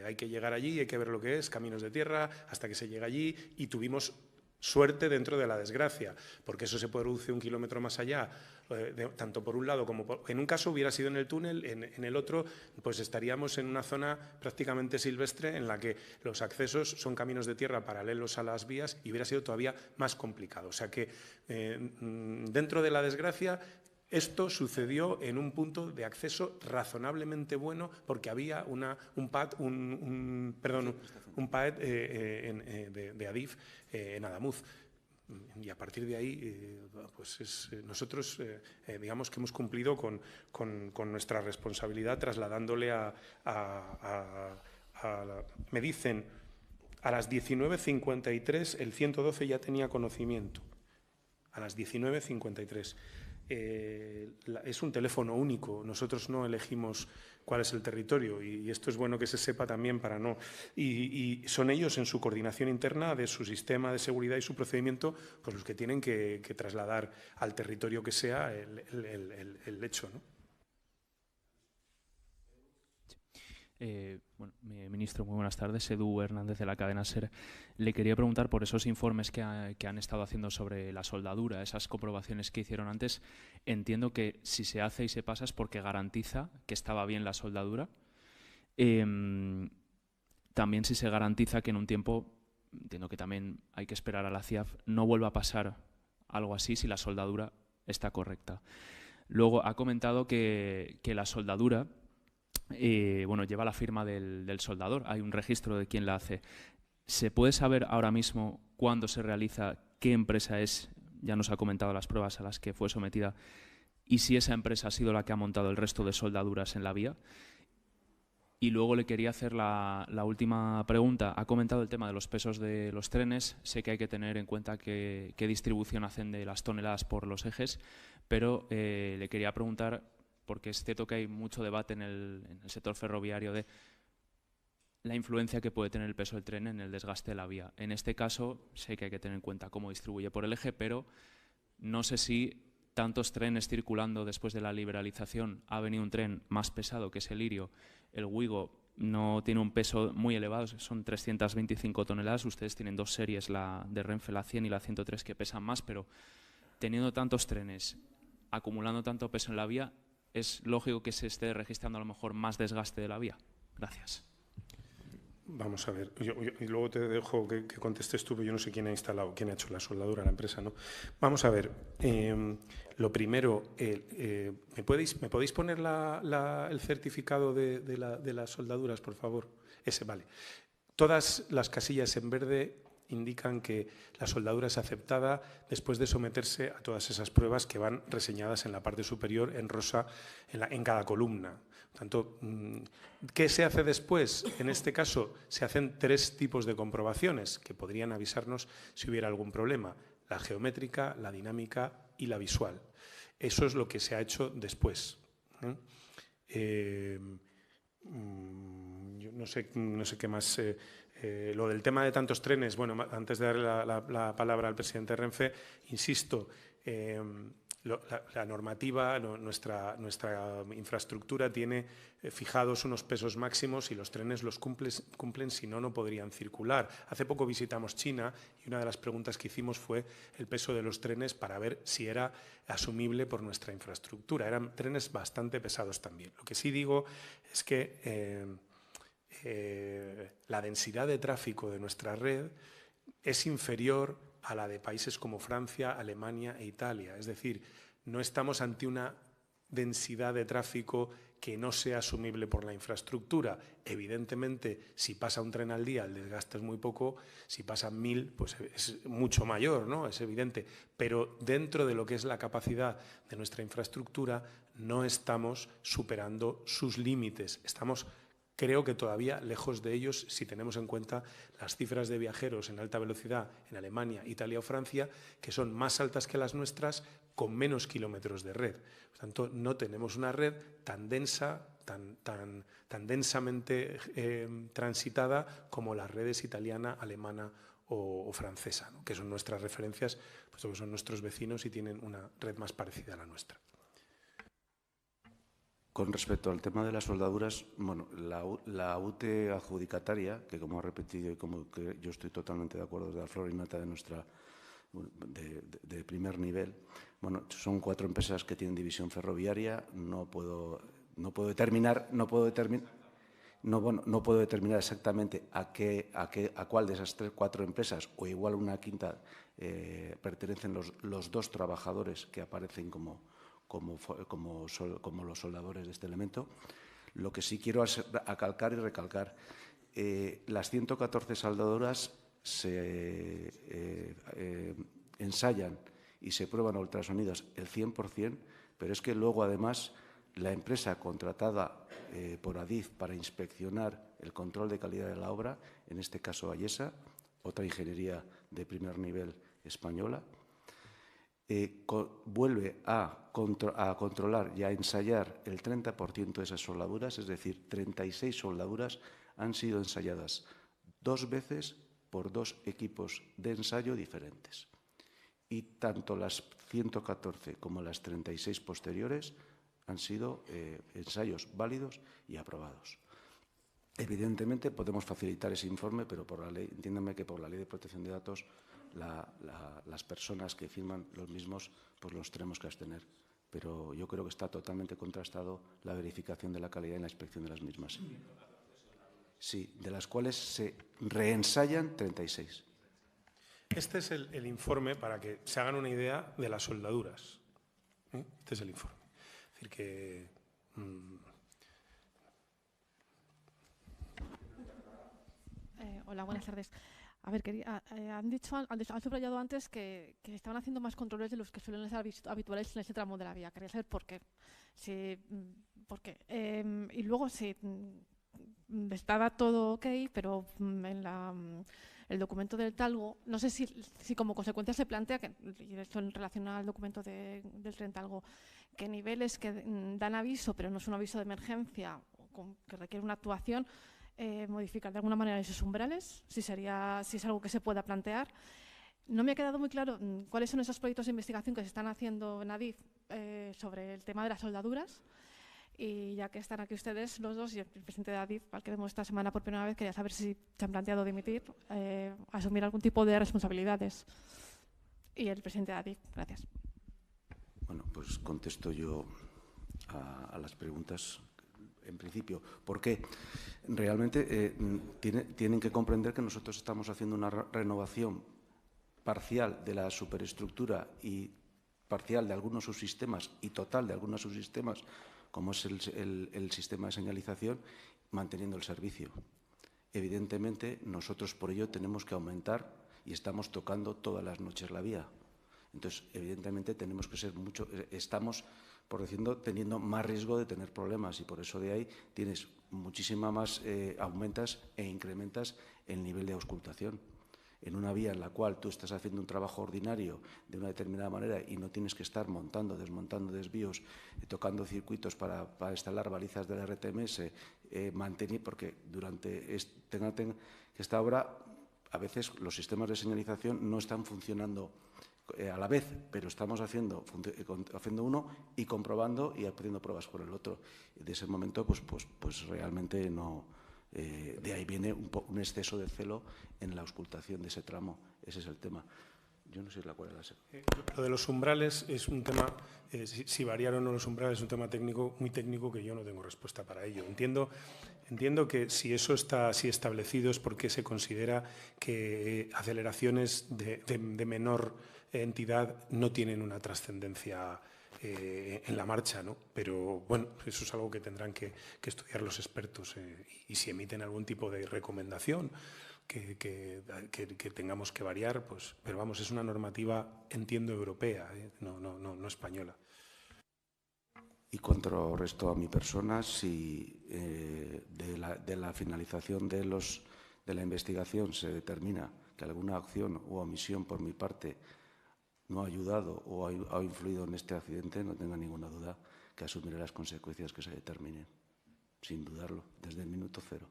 hay que llegar allí, hay que ver lo que es, caminos de tierra, hasta que se llega allí, y tuvimos suerte dentro de la desgracia, porque eso se produce 1 kilómetro más allá, tanto por un lado como en un caso hubiera sido en el túnel, en el otro pues estaríamos en una zona prácticamente silvestre en la que los accesos son caminos de tierra paralelos a las vías y hubiera sido todavía más complicado. O sea que dentro de la desgracia esto sucedió en un punto de acceso razonablemente bueno porque había un PAD de Adif en Adamuz. Y a partir de ahí, nosotros digamos que hemos cumplido con nuestra responsabilidad trasladándole me dicen, a las 19:53 el 112 ya tenía conocimiento. A las 19:53. Es un teléfono único, nosotros no elegimos cuál es el territorio y esto es bueno que se sepa también para no… Y son ellos en su coordinación interna de su sistema de seguridad y su procedimiento pues los que tienen que trasladar al territorio que sea el hecho, ¿no? Ministro, muy buenas tardes. Edu Hernández de la cadena SER. Le quería preguntar por esos informes que han estado haciendo sobre la soldadura, esas comprobaciones que hicieron antes. Entiendo que si se hace y se pasa es porque garantiza que estaba bien la soldadura. También si se garantiza que en un tiempo, entiendo que también hay que esperar a la CIAF, no vuelva a pasar algo así si la soldadura está correcta. Luego ha comentado que la soldadura lleva la firma del soldador, hay un registro de quién la hace. ¿Se puede saber ahora mismo cuándo se realiza, qué empresa es? Ya nos ha comentado las pruebas a las que fue sometida y si esa empresa ha sido la que ha montado el resto de soldaduras en la vía. Y luego le quería hacer la última pregunta. Ha comentado el tema de los pesos de los trenes. Sé que hay que tener en cuenta qué distribución hacen de las toneladas por los ejes, pero le quería preguntar, porque es cierto que hay mucho debate en el sector ferroviario de la influencia que puede tener el peso del tren en el desgaste de la vía. En este caso, sé que hay que tener en cuenta cómo distribuye por el eje, pero no sé si tantos trenes circulando después de la liberalización ha venido un tren más pesado, que es el Lirio. El Wigo no tiene un peso muy elevado, son 325 toneladas. Ustedes tienen dos series, la de Renfe, la 100 y la 103, que pesan más, pero teniendo tantos trenes, acumulando tanto peso en la vía, ¿es lógico que se esté registrando a lo mejor más desgaste de la vía? Gracias. Vamos a ver, y luego te dejo que contestes tú, pero yo no sé quién ha instalado, quién ha hecho la soldadura, la empresa, ¿no? Vamos a ver, lo primero, ¿me podéis poner el certificado de las soldaduras, por favor? Ese, vale. Todas las casillas en verde indican que la soldadura es aceptada después de someterse a todas esas pruebas que van reseñadas en la parte superior en rosa en cada columna. Por tanto, ¿qué se hace después? En este caso se hacen 3 tipos de comprobaciones que podrían avisarnos si hubiera algún problema: la geométrica, la dinámica y la visual. Eso es lo que se ha hecho después. Yo no sé qué más… lo del tema de tantos trenes, bueno, antes de darle la palabra al presidente Renfe, insisto, la normativa, nuestra infraestructura tiene fijados unos pesos máximos y los trenes los cumplen, si no, no podrían circular. Hace poco visitamos China y una de las preguntas que hicimos fue el peso de los trenes para ver si era asumible por nuestra infraestructura. Eran trenes bastante pesados también. Lo que sí digo es que la densidad de tráfico de nuestra red es inferior a la de países como Francia, Alemania e Italia. Es decir, no estamos ante una densidad de tráfico que no sea asumible por la infraestructura. Evidentemente, si pasa un tren al día, el desgaste es muy poco, si pasan 1000, pues es mucho mayor, ¿no? Es evidente. Pero dentro de lo que es la capacidad de nuestra infraestructura, no estamos superando sus límites. Estamos, creo que todavía lejos de ellos, si tenemos en cuenta las cifras de viajeros en alta velocidad en Alemania, Italia o Francia, que son más altas que las nuestras, con menos kilómetros de red. Por tanto, no tenemos una red tan densa, tan densamente transitada como las redes italiana, alemana o francesa, ¿no? Que son nuestras referencias, puesto que son nuestros vecinos y tienen una red más parecida a la nuestra. Con respecto al tema de las soldaduras, bueno, la UTE adjudicataria, que como ha repetido y como que yo estoy totalmente de acuerdo, de la flor y nata de nuestra de primer nivel, bueno, son 4 empresas que tienen división ferroviaria. No puedo determinar exactamente a cuál de esas 4 empresas, o igual una quinta, pertenecen los 2 trabajadores que aparecen como los soldadores de este elemento. Lo que sí quiero acalcar y recalcar, las 114 soldadoras se ensayan y se prueban a ultrasonidos el 100%, pero es que luego además la empresa contratada por ADIF para inspeccionar el control de calidad de la obra, en este caso AIESA, otra ingeniería de primer nivel española, vuelve a controlar y a ensayar el 30% de esas soldaduras, es decir, 36 soldaduras han sido ensayadas 2 veces por 2 equipos de ensayo diferentes. Y tanto las 114 como las 36 posteriores han sido ensayos válidos y aprobados. Evidentemente podemos facilitar ese informe, pero por la ley, entiéndame que por la Ley de Protección de Datos, las personas que firman los mismos, pues los tenemos que abstener. Pero yo creo que está totalmente contrastado la verificación de la calidad y la inspección de las mismas. Sí, de las cuales se reensayan 36. Este es el informe para que se hagan una idea de las soldaduras. Este es el informe. Es decir, que... Hola, buenas tardes. A ver, han subrayado antes que estaban haciendo más controles de los que suelen ser habituales en ese tramo de la vía. Quería saber por qué. Y luego, si estaba todo ok, pero en el documento del Talgo, no sé si como consecuencia se plantea, y esto en relación al documento del tren Talgo, que niveles que dan aviso, pero no es un aviso de emergencia, que requiere una actuación, modificar de alguna manera esos umbrales, si es algo que se pueda plantear. No me ha quedado muy claro cuáles son esos proyectos de investigación que se están haciendo en ADIF sobre el tema de las soldaduras. Y ya que están aquí ustedes, los dos, y el presidente de ADIF, al que vemos esta semana por primera vez, quería saber si se han planteado dimitir, asumir algún tipo de responsabilidades. Y el presidente de ADIF, gracias. Bueno, pues contesto yo a las preguntas. En principio, ¿por qué? Realmente tienen que comprender que nosotros estamos haciendo una renovación parcial de la superestructura y parcial de algunos subsistemas y total de algunos subsistemas, como es el sistema de señalización, manteniendo el servicio. Evidentemente, nosotros por ello tenemos que aumentar y estamos tocando todas las noches la vía. Entonces, evidentemente, tenemos que ser estamos, por decirlo, teniendo más riesgo de tener problemas, y por eso de ahí tienes muchísima más, aumentas e incrementas el nivel de auscultación. En una vía en la cual tú estás haciendo un trabajo ordinario de una determinada manera y no tienes que estar montando, desmontando desvíos, tocando circuitos para instalar balizas del RTMS, porque durante esta obra a veces los sistemas de señalización no están funcionando a la vez, pero estamos haciendo uno y comprobando y haciendo pruebas por el otro. De ese momento, pues realmente no. De ahí viene un exceso de celo en la auscultación de ese tramo. Ese es el tema. Yo no sé cuál es la segunda. Lo de los umbrales es un tema, si variaron o no los umbrales, es un tema técnico, muy técnico, que yo no tengo respuesta para ello. Entiendo que si eso está así establecido es porque se considera que aceleraciones de menor entidad no tienen una trascendencia en la marcha, ¿no? Pero bueno, eso es algo que tendrán que estudiar los expertos y si emiten algún tipo de recomendación que tengamos que variar, pues, pero vamos, es una normativa, entiendo, europea, no española. Y cuanto resto a mi persona, si de la finalización de la investigación se determina que alguna acción o omisión por mi parte no ha ayudado o ha influido en este accidente, no tenga ninguna duda que asumiré las consecuencias que se determinen, sin dudarlo, desde el minuto cero.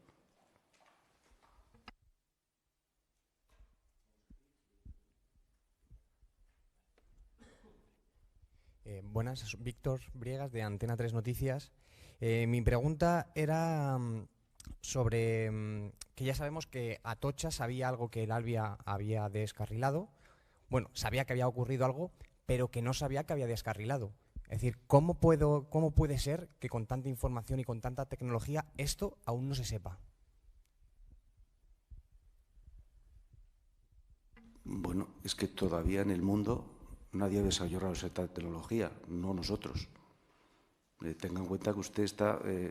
Buenas, Víctor Briegas, de Antena 3 Noticias. Mi pregunta era sobre que ya sabemos que Atocha sabía algo que el Albia había descarrilado. Bueno, sabía que había ocurrido algo, pero que no sabía que había descarrilado. Es decir, ¿cómo puede ser que con tanta información y con tanta tecnología esto aún no se sepa? Bueno, es que todavía en el mundo nadie ha desarrollado esa tecnología, no nosotros. Tenga en cuenta que usted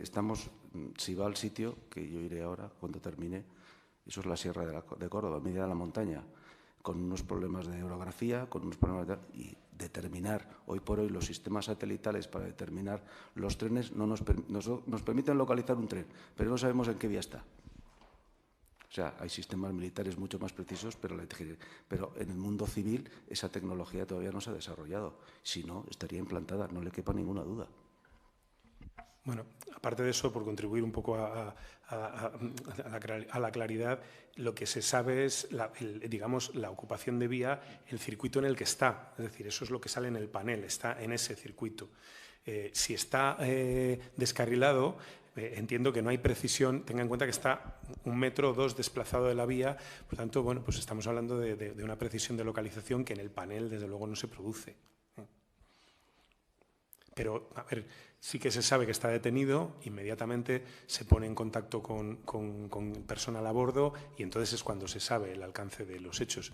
estamos, si va al sitio, que yo iré ahora cuando termine, eso es la Sierra de Córdoba, en medio de la montaña, con unos problemas de orografía, con unos problemas y determinar, hoy por hoy los sistemas satelitales para determinar los trenes nos permiten localizar un tren, pero no sabemos en qué vía está. O sea, hay sistemas militares mucho más precisos, pero en el mundo civil esa tecnología todavía no se ha desarrollado. Si no, estaría implantada, no le quepa ninguna duda. Bueno, aparte de eso, por contribuir un poco a la claridad, lo que se sabe es, digamos, la ocupación de vía, el circuito en el que está. Es decir, eso es lo que sale en el panel, está en ese circuito. Si está descarrilado, entiendo que no hay precisión, tenga en cuenta que está 1 metro o 2 desplazado de la vía, por tanto, bueno, pues estamos hablando de una precisión de localización que en el panel, desde luego, no se produce. Pero, a ver, sí que se sabe que está detenido, inmediatamente se pone en contacto con personal a bordo y entonces es cuando se sabe el alcance de los hechos.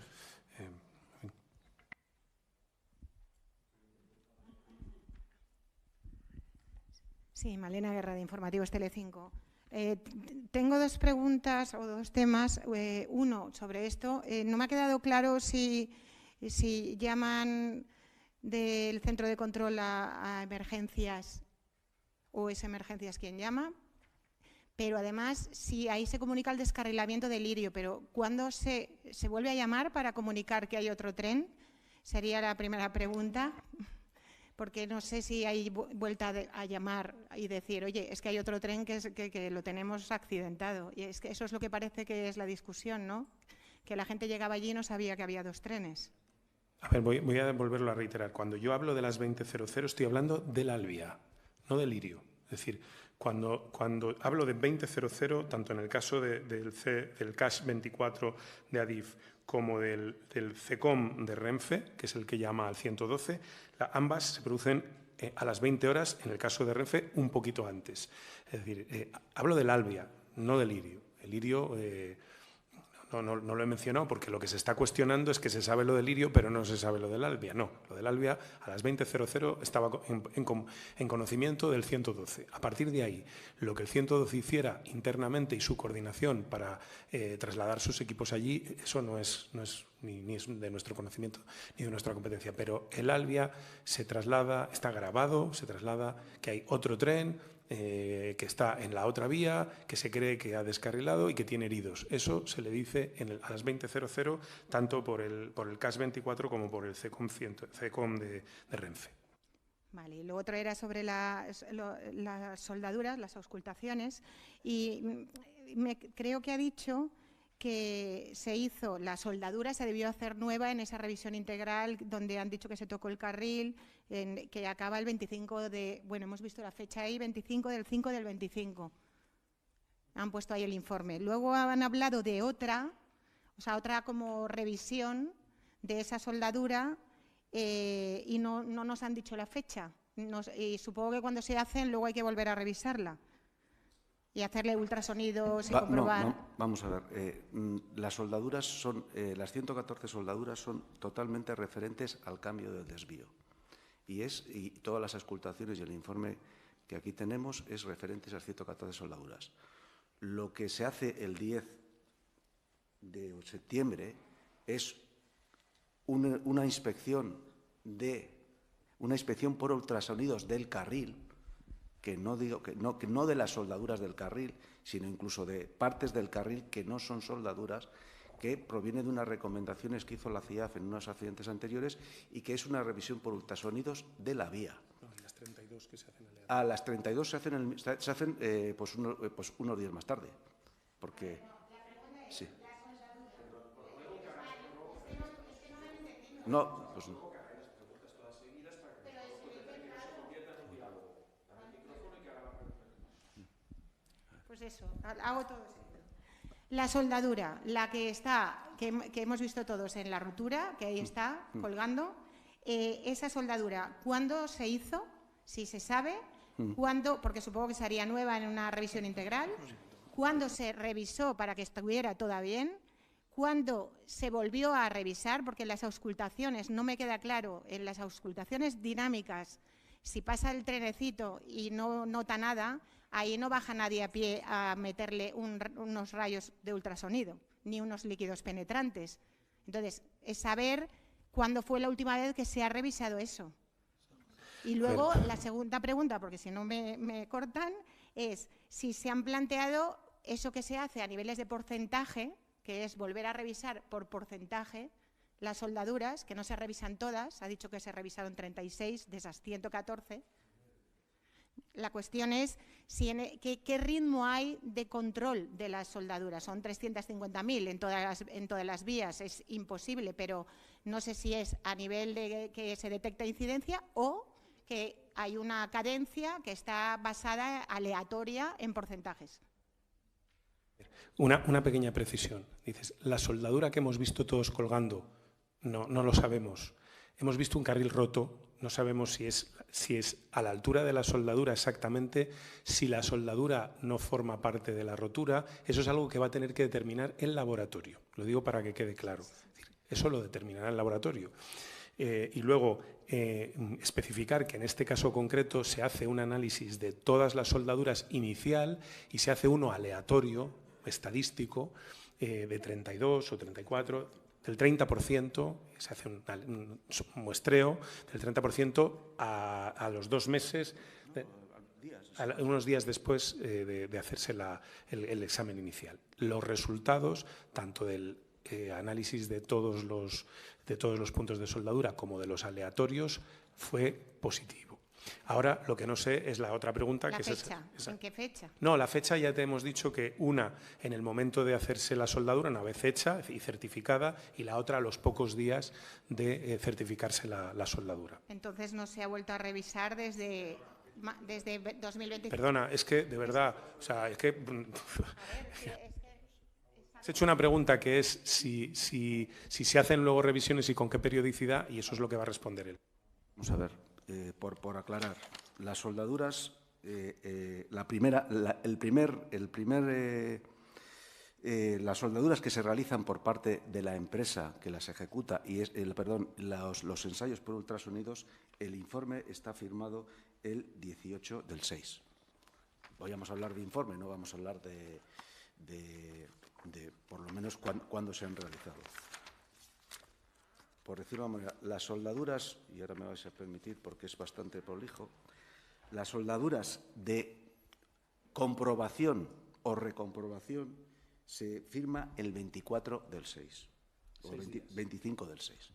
Sí, Malena Guerra, de Informativos Telecinco. Tengo 2 preguntas o 2 temas. Uno, sobre esto. No me ha quedado claro si llaman del centro de control a emergencias o es emergencias quien llama, pero además si ahí se comunica el descarrilamiento del Lirio, pero ¿cuándo se vuelve a llamar para comunicar que hay otro tren? Sería la primera pregunta. Porque no sé si hay vuelta a llamar y decir, oye, es que hay otro tren que lo tenemos accidentado. Y es que eso es lo que parece que es la discusión, ¿no? Que la gente llegaba allí y no sabía que había 2 trenes. A ver, voy a volverlo a reiterar. Cuando yo hablo de las 20.00 estoy hablando del Albia, no del Lirio. Es decir, cuando hablo de 20.00, tanto en el caso del CAS 24 de Adif como del CECOM de Renfe, que es el que llama al 112, ambas se producen a las 20 horas, en el caso de Renfe, un poquito antes. Es decir, hablo del Albia, no del Lirio. El Lirio no lo he mencionado porque lo que se está cuestionando es que se sabe lo del Lirio, pero no se sabe lo del Albia. No, lo del Albia a las 20.00 estaba en conocimiento del 112. A partir de ahí, lo que el 112 hiciera internamente y su coordinación para trasladar sus equipos allí, eso no es ni es de nuestro conocimiento ni de nuestra competencia. Pero el Albia se traslada, está grabado, se traslada que hay otro tren que está en la otra vía, que se cree que ha descarrilado y que tiene heridos. Eso se le dice a las 20.00, tanto por el CAS 24 como por el CECOM de Renfe. Vale, y lo otro era sobre las soldaduras, las auscultaciones, y creo que ha dicho que se hizo, la soldadura se debió hacer nueva en esa revisión integral donde han dicho que se tocó el carril, que acaba el 25 de, bueno, hemos visto la fecha ahí, 25 del 5 del 25. Han puesto ahí el informe. Luego han hablado de otra, o sea, otra como revisión de esa soldadura y no nos han dicho la fecha. Y supongo que cuando se hacen luego hay que volver a revisarla. Y hacerle ultrasonidos y comprobar. No, vamos a ver. Las soldaduras son, las 114 soldaduras son totalmente referentes al cambio del desvío. y todas las auscultaciones y el informe que aquí tenemos es referente a esas 114 soldaduras. Lo que se hace el 10 de septiembre es una inspección por ultrasonidos del carril, que no de las soldaduras del carril, sino incluso de partes del carril que no son soldaduras, que proviene de unas recomendaciones que hizo la CIAF en unos accidentes anteriores y que es una revisión por ultrasonidos de la vía. Las 32 que se hacen a las 32 se hacen unos días más tarde, porque sí. No, pues no. Pues eso, hago todo esto. La soldadura, la que está, que hemos visto todos en la rotura, que ahí está colgando, esa soldadura, ¿cuándo se hizo? Si se sabe, ¿cuándo? Porque supongo que se haría nueva en una revisión integral. ¿Cuándo se revisó para que estuviera toda bien? ¿Cuándo se volvió a revisar? Porque en las auscultaciones, no me queda claro, en las auscultaciones dinámicas, si pasa el trenecito y no nota nada, ahí no baja nadie a pie a meterle unos rayos de ultrasonido, ni unos líquidos penetrantes. Entonces, es saber cuándo fue la última vez que se ha revisado eso. Y luego, la segunda pregunta, porque si no me cortan, es si se han planteado eso que se hace a niveles de porcentaje, que es volver a revisar por porcentaje las soldaduras, que no se revisan todas, ha dicho que se revisaron 36 de esas 114. La cuestión es qué ritmo hay de control de las soldaduras. Son 350.000 en todas las vías, es imposible, pero no sé si es a nivel de que se detecta incidencia o que hay una cadencia que está basada aleatoria en porcentajes. Una pequeña precisión. Dices, la soldadura que hemos visto todos colgando, no lo sabemos. Hemos visto un carril roto, no sabemos si es a la altura de la soldadura exactamente, si la soldadura no forma parte de la rotura. Eso es algo que va a tener que determinar el laboratorio. Lo digo para que quede claro. Eso lo determinará el laboratorio. Y luego especificar que en este caso concreto se hace un análisis de todas las soldaduras inicial y se hace uno aleatorio, estadístico, de 32 o 34, del 30%, se hace un muestreo del 30% a los 2 meses, unos días después de hacerse el examen inicial. Los resultados, tanto del análisis de todos los puntos de soldadura como de los aleatorios, fue positivo. Ahora, lo que no sé es la otra pregunta. ¿La fecha? ¿En qué fecha? No, la fecha ya te hemos dicho que una en el momento de hacerse la soldadura, una vez hecha y certificada, y la otra a los pocos días de certificarse la soldadura. Entonces no se ha vuelto a revisar desde 2020. Perdona, es que, de verdad, o sea, es que... Has hecho una pregunta que es si se hacen luego revisiones y con qué periodicidad, y eso es lo que va a responder él. Vamos a ver, por aclarar, las soldaduras, las soldaduras que se realizan por parte de la empresa que las ejecuta y los ensayos por ultrasonidos, el informe está firmado el 18 del 6. Vamos a hablar de informe, no vamos a hablar de por lo menos cuándo se han realizado. Por decirlo de una manera, las soldaduras, y ahora me vais a permitir porque es bastante prolijo, las soldaduras de comprobación o recomprobación se firma el 24 del 6 o 25 del 6.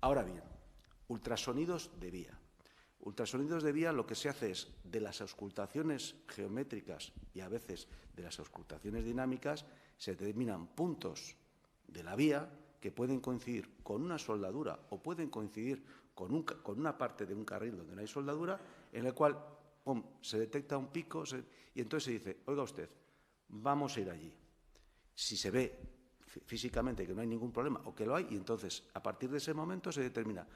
Ahora bien, ultrasonidos de vía. Ultrasonidos de vía, lo que se hace es, de las auscultaciones geométricas y a veces de las auscultaciones dinámicas, se determinan puntos de la vía que pueden coincidir con una soldadura o pueden coincidir con una parte de un carril donde no hay soldadura, en el cual se detecta un pico y entonces se dice, oiga usted, vamos a ir allí. Si se ve físicamente que no hay ningún problema o que lo hay, y entonces a partir de ese momento se determina,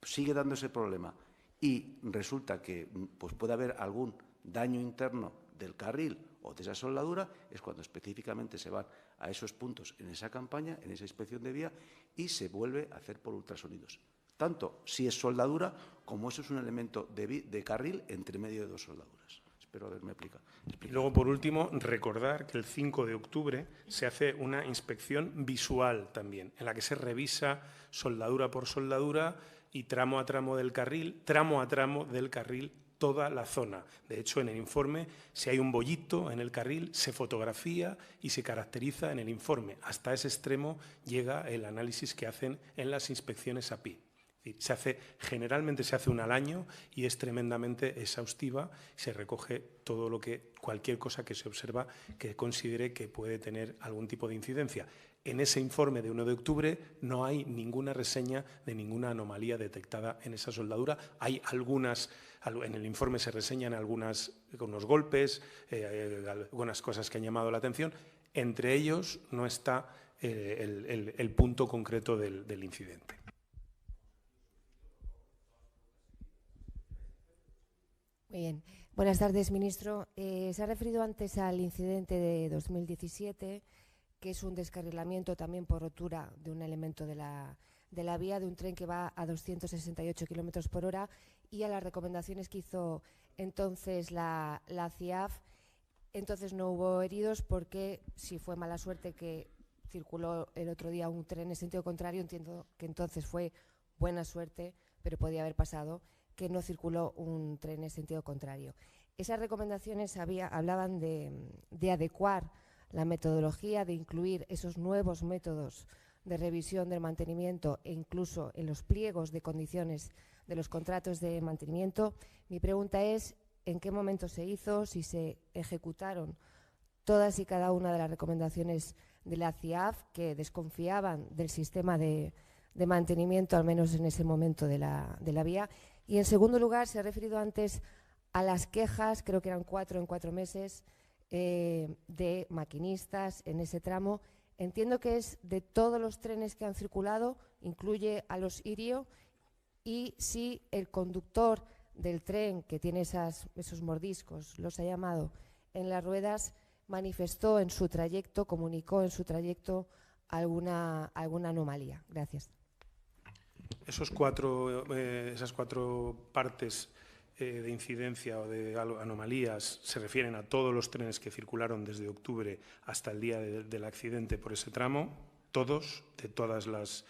sigue dando ese problema y resulta que pues, puede haber algún daño interno del carril o de esa soldadura, es cuando específicamente se van a esos puntos en esa campaña, en esa inspección de vía, y se vuelve a hacer por ultrasonidos. tanto si es soldadura como eso es un elemento de carril entre medio de dos soldaduras. Espero haberme explicado. Y luego, por último, recordar que el 5 de octubre se hace una inspección visual también, en la que se revisa soldadura por soldadura y tramo a tramo del carril, toda la zona. De hecho, en el informe, si hay un bollito en el carril, se fotografía y se caracteriza en el informe. Hasta ese extremo llega el análisis que hacen en las inspecciones API. Generalmente se hace una al año y es tremendamente exhaustiva. Se recoge todo cualquier cosa que se observa que considere que puede tener algún tipo de incidencia. En ese informe de 1 de octubre no hay ninguna reseña de ninguna anomalía detectada en esa soldadura. Hay algunas, en el informe se reseñan unos golpes, algunas cosas que han llamado la atención. Entre ellos no está el punto concreto del incidente. Muy bien. Buenas tardes, ministro. Se ha referido antes al incidente de 2017, que es un descarrilamiento también por rotura de un elemento de la vía de un tren que va a 268 kilómetros por hora, y a las recomendaciones que hizo entonces la CIAF. Entonces no hubo heridos porque, si fue mala suerte que circuló el otro día un tren en sentido contrario, entiendo que entonces fue buena suerte, pero podía haber pasado que no circuló un tren en sentido contrario. Esas recomendaciones hablaban de adecuar la metodología, de incluir esos nuevos métodos de revisión del mantenimiento e incluso en los pliegos de condiciones de los contratos de mantenimiento. Mi pregunta es, ¿en qué momento se hizo? Si se ejecutaron todas y cada una de las recomendaciones de la CIAF, que desconfiaban del sistema de mantenimiento, al menos en ese momento de la vía. Y, en segundo lugar, se ha referido antes a las quejas, creo que eran 4 en 4 meses, de maquinistas en ese tramo. Entiendo que es de todos los trenes que han circulado, incluye a los Irio, y si el conductor del tren que tiene esos mordiscos, los ha llamado en las ruedas, manifestó en su trayecto, comunicó en su trayecto alguna anomalía. Gracias. Esas cuatro partes de incidencia o de anomalías se refieren a todos los trenes que circularon desde octubre hasta el día del accidente por ese tramo, todos, de todas las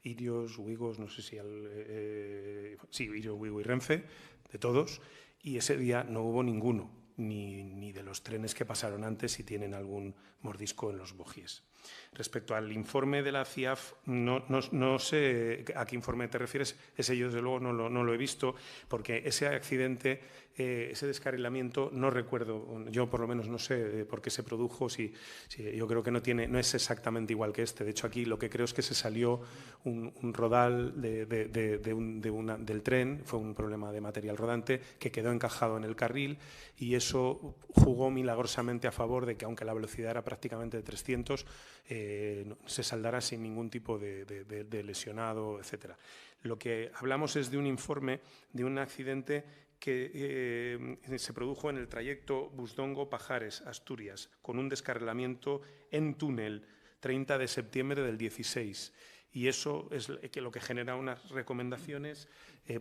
Irios, Uigos, no sé si Irio, Uigo y Renfe, de todos, y ese día no hubo ninguno, ni de los trenes que pasaron antes y tienen algún mordisco en los bogies. Respecto al informe de la CIAF, no sé a qué informe te refieres, ese yo desde luego no lo he visto, porque ese accidente, ese descarrilamiento, no recuerdo, yo por lo menos no sé por qué se produjo, si yo creo que no es exactamente igual que este. De hecho, aquí lo que creo es que se salió un rodal del tren, fue un problema de material rodante que quedó encajado en el carril, y eso jugó milagrosamente a favor de que, aunque la velocidad era prácticamente de 300, se saldara sin ningún tipo de lesionado, etcétera. Lo que hablamos es de un informe de un accidente que se produjo en el trayecto Busdongo-Pajares, Asturias, con un descarrilamiento en túnel, 30 de septiembre del 16. Y eso es lo que genera unas recomendaciones,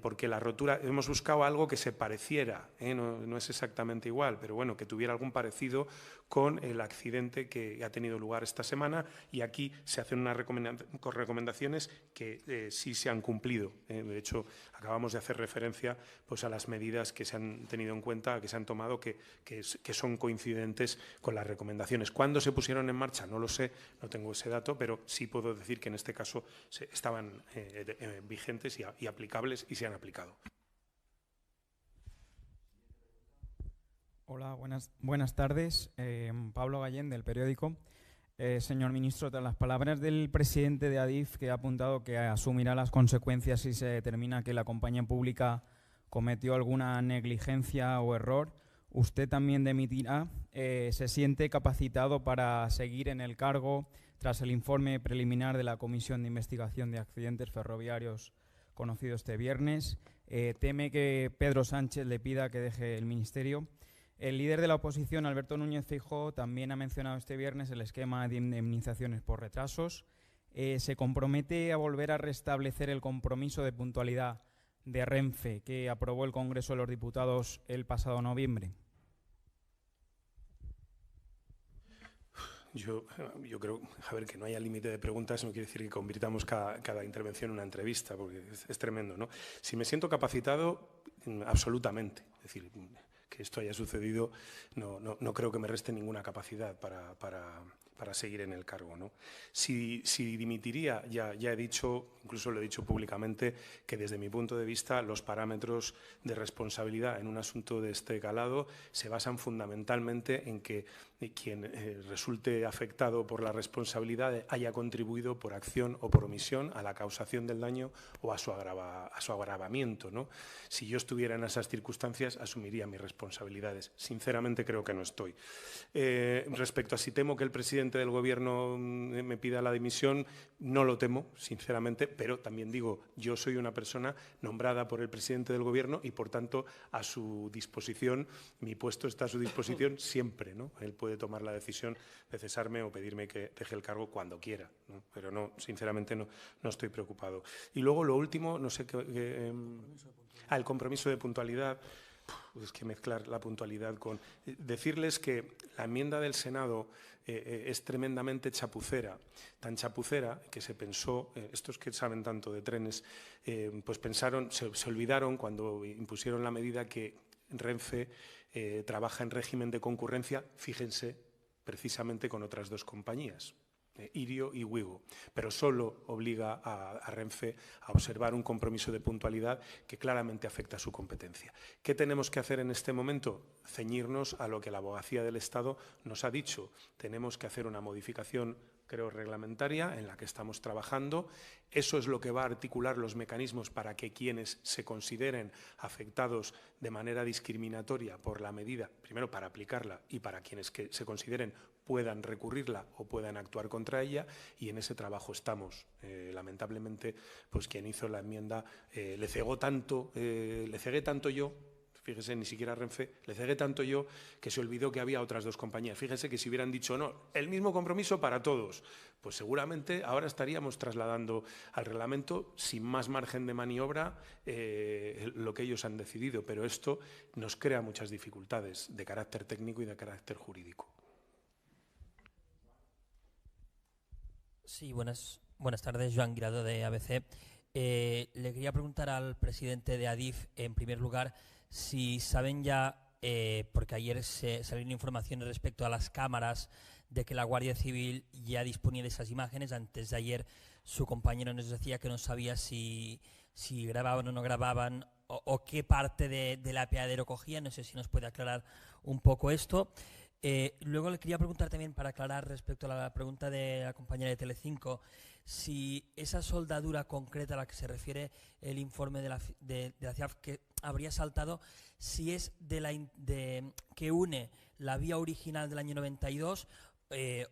porque la rotura, hemos buscado algo que se pareciera, no es exactamente igual, pero bueno, que tuviera algún parecido con el accidente que ha tenido lugar esta semana, y aquí se hacen unas recomendaciones que sí se han cumplido. De hecho, acabamos de hacer referencia pues, a las medidas que se han tenido en cuenta, que se han tomado, que son coincidentes con las recomendaciones. ¿Cuándo se pusieron en marcha? No lo sé, no tengo ese dato, pero sí puedo decir que en este caso estaban vigentes y aplicables, y se han aplicado. Hola, buenas tardes. Pablo Gallén, del periódico. Señor ministro, tras las palabras del presidente de Adif, que ha apuntado que asumirá las consecuencias si se determina que la compañía pública cometió alguna negligencia o error, ¿usted también dimitirá? ¿Se siente capacitado para seguir en el cargo tras el informe preliminar de la Comisión de Investigación de Accidentes Ferroviarios conocido este viernes? ¿Teme que Pedro Sánchez le pida que deje el ministerio? El líder de la oposición, Alberto Núñez Feijóo, también ha mencionado este viernes el esquema de indemnizaciones por retrasos. ¿se compromete a volver a restablecer el compromiso de puntualidad de Renfe que aprobó el Congreso de los Diputados el pasado noviembre? Yo creo, a ver, que no haya límite de preguntas no quiere decir que convirtamos cada intervención en una entrevista, porque es tremendo, ¿no? Si me siento capacitado, absolutamente. Es decir, que esto haya sucedido no creo que me reste ninguna capacidad para seguir en el cargo, ¿no? Si dimitiría, ya he dicho, incluso lo he dicho públicamente, que desde mi punto de vista los parámetros de responsabilidad en un asunto de este calado se basan fundamentalmente en que quien resulte afectado por la responsabilidad haya contribuido por acción o por omisión a la causación del daño o a su agravamiento, ¿no? Si yo estuviera en esas circunstancias, asumiría mis responsabilidades. Sinceramente creo que no estoy. Respecto a si temo que el presidente del Gobierno me pida la dimisión, no lo temo, sinceramente, pero también digo, yo soy una persona nombrada por el presidente del Gobierno y, por tanto, a su disposición, mi puesto está a su disposición siempre, ¿no? Él puede tomar la decisión de cesarme o pedirme que deje el cargo cuando quiera, ¿no? Pero no, sinceramente no estoy preocupado. Y luego lo último, no sé qué... el compromiso de puntualidad. Es que mezclar la puntualidad con... Decirles que la enmienda del Senado es tremendamente chapucera, tan chapucera que se pensó, estos que saben tanto de trenes, pues pensaron, se olvidaron cuando impusieron la medida que Renfe trabaja en régimen de concurrencia, fíjense, precisamente con otras dos compañías, Irio y Wigo, pero solo obliga a Renfe a observar un compromiso de puntualidad que claramente afecta a su competencia. ¿Qué tenemos que hacer en este momento? Ceñirnos a lo que la Abogacía del Estado nos ha dicho. Tenemos que hacer una modificación, creo, reglamentaria en la que estamos trabajando. Eso es lo que va a articular los mecanismos para que quienes se consideren afectados de manera discriminatoria por la medida, primero para aplicarla y para quienes que se consideren puedan recurrirla o puedan actuar contra ella, y en ese trabajo estamos. Lamentablemente, pues quien hizo la enmienda le cegué tanto yo, fíjese, ni siquiera Renfe, le cegué tanto yo que se olvidó que había otras dos compañías. Fíjese que si hubieran dicho no, el mismo compromiso para todos, pues seguramente ahora estaríamos trasladando al reglamento sin más margen de maniobra lo que ellos han decidido, pero esto nos crea muchas dificultades de carácter técnico y de carácter jurídico. Sí, buenas tardes, Joan Guirado de ABC. Le quería preguntar al presidente de Adif, en primer lugar, si saben ya, porque ayer salieron informaciones respecto a las cámaras, de que la Guardia Civil ya disponía de esas imágenes. Antes de ayer su compañero nos decía que no sabía si grababan o no grababan o qué parte del apeadero cogían. No sé si nos puede aclarar un poco esto. Luego le quería preguntar también, para aclarar respecto a la pregunta de la compañera de Telecinco, si esa soldadura concreta a la que se refiere el informe de la CIAF que habría saltado, si es que une la vía original del año 92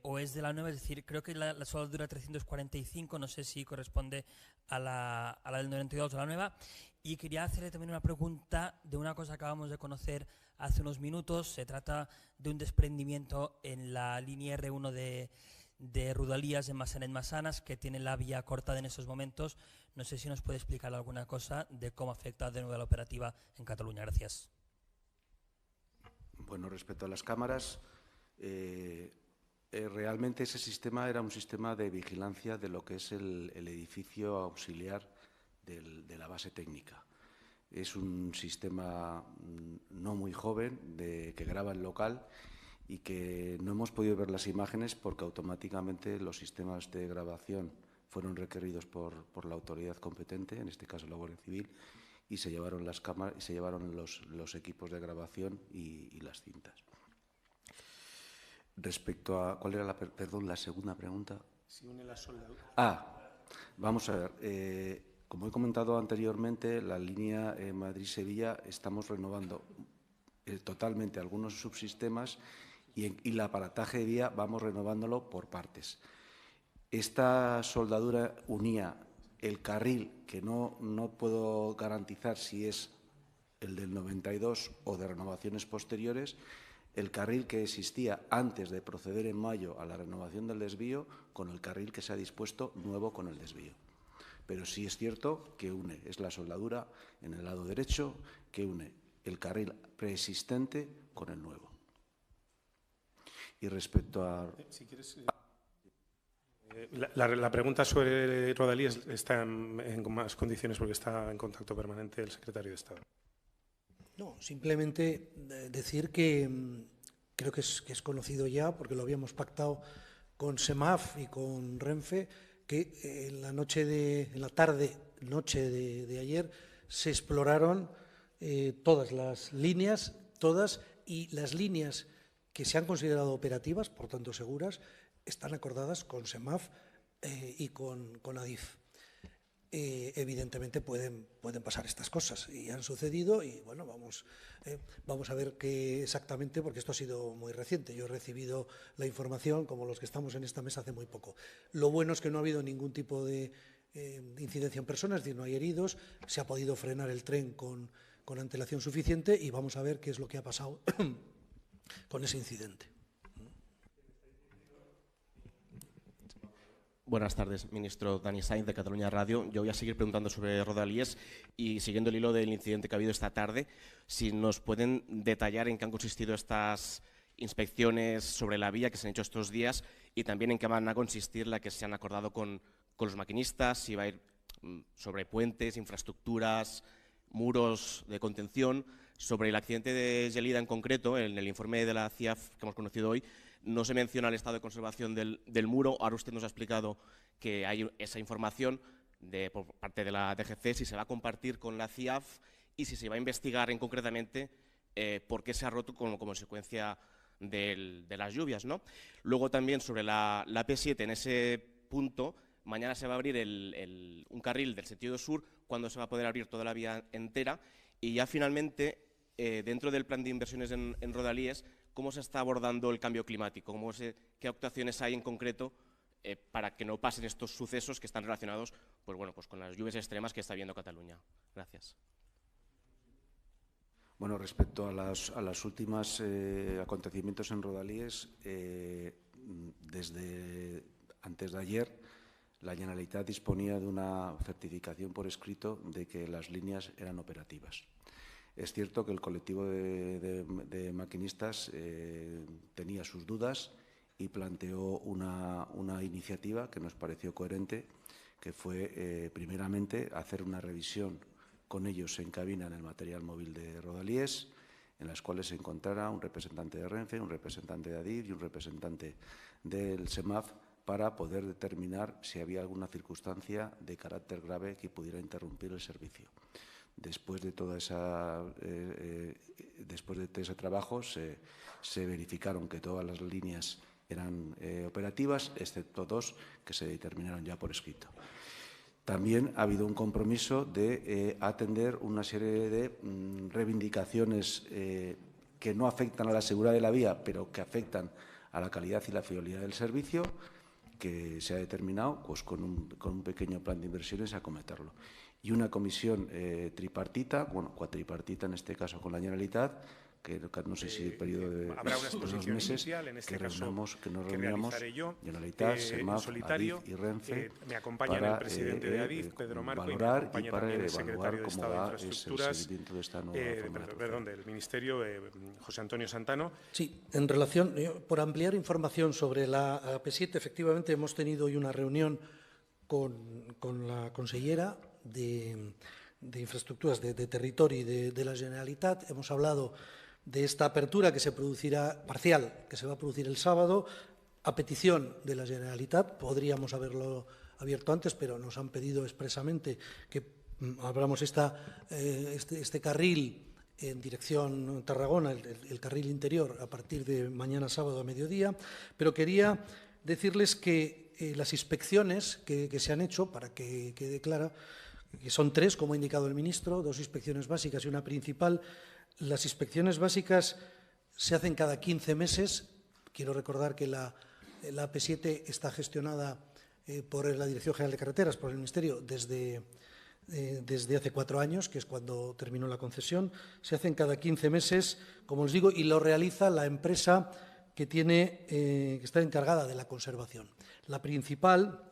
o es de la nueva. Es decir, creo que la soldadura 345, no sé si corresponde a la del 92 o la nueva. Y quería hacerle también una pregunta de una cosa que acabamos de conocer hace unos minutos. Se trata de un desprendimiento en la línea R1 de Rodalies en Massanet-Massanas, que tiene la vía cortada en esos momentos. No sé si nos puede explicar alguna cosa de cómo afecta de nuevo la operativa en Cataluña. Gracias. Bueno, respecto a las cámaras, realmente ese sistema era un sistema de vigilancia de lo que es el edificio auxiliar de la base técnica. Es un sistema no muy joven que graba en local y que no hemos podido ver las imágenes porque automáticamente los sistemas de grabación fueron requeridos por la autoridad competente, en este caso la Guardia Civil, y se llevaron las cámaras y se llevaron los equipos de grabación y las cintas. Respecto a ¿cuál era la segunda pregunta? Si une la soldadura. Vamos a ver. Como he comentado anteriormente, la línea Madrid-Sevilla estamos renovando totalmente algunos subsistemas y el aparataje de vía vamos renovándolo por partes. Esta soldadura unía el carril, que no puedo garantizar si es el del 92 o de renovaciones posteriores, el carril que existía antes de proceder en mayo a la renovación del desvío con el carril que se ha dispuesto nuevo con el desvío. Pero sí es cierto que une, es la soldadura en el lado derecho que une el carril preexistente con el nuevo. Y respecto a... Si quieres, la pregunta sobre Rodalíes está en más condiciones porque está en contacto permanente el secretario de Estado. No, simplemente decir que creo que es conocido ya, porque lo habíamos pactado con SEMAF y con Renfe, que en la tarde de ayer se exploraron todas las líneas, y las líneas que se han considerado operativas, por tanto seguras, están acordadas con SEMAF y con ADIF. Evidentemente pueden pasar estas cosas y han sucedido, y bueno, vamos a ver qué exactamente, porque esto ha sido muy reciente. Yo he recibido la información, como los que estamos en esta mesa, hace muy poco. Lo bueno es que no ha habido ningún tipo de incidencia en personas, es decir, no hay heridos, se ha podido frenar el tren con antelación suficiente, y vamos a ver qué es lo que ha pasado con ese incidente. Buenas tardes, ministro Dani Sainz, de Cataluña Radio. Yo voy a seguir preguntando sobre Rodalíes y, siguiendo el hilo del incidente que ha habido esta tarde, si nos pueden detallar en qué han consistido estas inspecciones sobre la vía que se han hecho estos días, y también en qué van a consistir la que se han acordado con los maquinistas, si va a ir sobre puentes, infraestructuras, muros de contención. Sobre el accidente de Gelida en concreto, en el informe de la CIAF que hemos conocido hoy, no se menciona el estado de conservación del muro. Ahora usted nos ha explicado que hay esa información por parte de la DGC, si se va a compartir con la CIAF y si se va a investigar concretamente por qué se ha roto como consecuencia de las lluvias, ¿no? Luego también sobre la P7, en ese punto, mañana se va a abrir un carril del sentido sur, cuando se va a poder abrir toda la vía entera. Y ya finalmente, dentro del plan de inversiones en Rodalíes, ¿cómo se está abordando el cambio climático? ¿Qué actuaciones hay en concreto para que no pasen estos sucesos que están relacionados pues con las lluvias extremas que está viendo Cataluña? Gracias. Bueno, respecto a las últimas acontecimientos en Rodalíes, desde antes de ayer, la Generalitat disponía de una certificación por escrito de que las líneas eran operativas. Es cierto que el colectivo de maquinistas tenía sus dudas y planteó una iniciativa que nos pareció coherente, que fue, primeramente, hacer una revisión con ellos en cabina en el material móvil de Rodalíes, en las cuales se encontrara un representante de Renfe, un representante de ADIF y un representante del SEMAF, para poder determinar si había alguna circunstancia de carácter grave que pudiera interrumpir el servicio. Después de ese trabajo se verificaron que todas las líneas eran operativas, excepto dos que se determinaron ya por escrito. También ha habido un compromiso de atender una serie de reivindicaciones que no afectan a la seguridad de la vía, pero que afectan a la calidad y la fiabilidad del servicio, que se ha determinado pues, con un pequeño plan de inversiones acometerlo. Y una comisión tripartita, cuatripartita en este caso con la Generalitat, que no sé si el periodo de habrá una exposición 2 meses, inicial, en este que caso nos que reunamos, realizaré yo, Generalitat, en SEMAF, solitario. ADIF y Renfe, Me acompañan el presidente de ADIF, Pedro Marco, y me valorar acompaña y para también el evaluar secretario de cómo Estado de va el Infraestructuras, seguimiento de esta nueva forma de perdón, del Ministerio, José Antonio Santano. Sí, en relación, por ampliar información sobre la P7, efectivamente hemos tenido hoy una reunión con la consellera de Infraestructuras de Territorio y de la Generalitat. Hemos hablado de esta apertura que se producirá, parcial, que se va a producir el sábado, a petición de la Generalitat. Podríamos haberlo abierto antes, pero nos han pedido expresamente que abramos este carril en dirección Tarragona, el carril interior, a partir de mañana sábado a mediodía. Pero quería decirles que las inspecciones que se han hecho, para que quede clara, que son 3, como ha indicado el ministro, 2 inspecciones básicas y una principal. Las inspecciones básicas se hacen cada 15 meses. Quiero recordar que la P7 está gestionada por la Dirección General de Carreteras, por el Ministerio, desde desde hace 4 años, que es cuando terminó la concesión. Se hacen cada 15 meses, como os digo, y lo realiza la empresa que está encargada de la conservación. La principal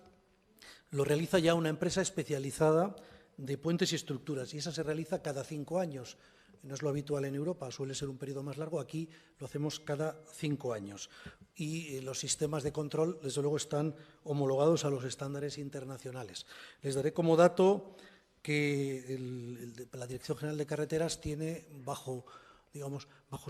lo realiza ya una empresa especializada de puentes y estructuras, y esa se realiza cada 5 años. No es lo habitual en Europa, suele ser un periodo más largo, aquí lo hacemos cada 5 años. Y los sistemas de control, desde luego, están homologados a los estándares internacionales. Les daré como dato que la Dirección General de Carreteras tiene bajo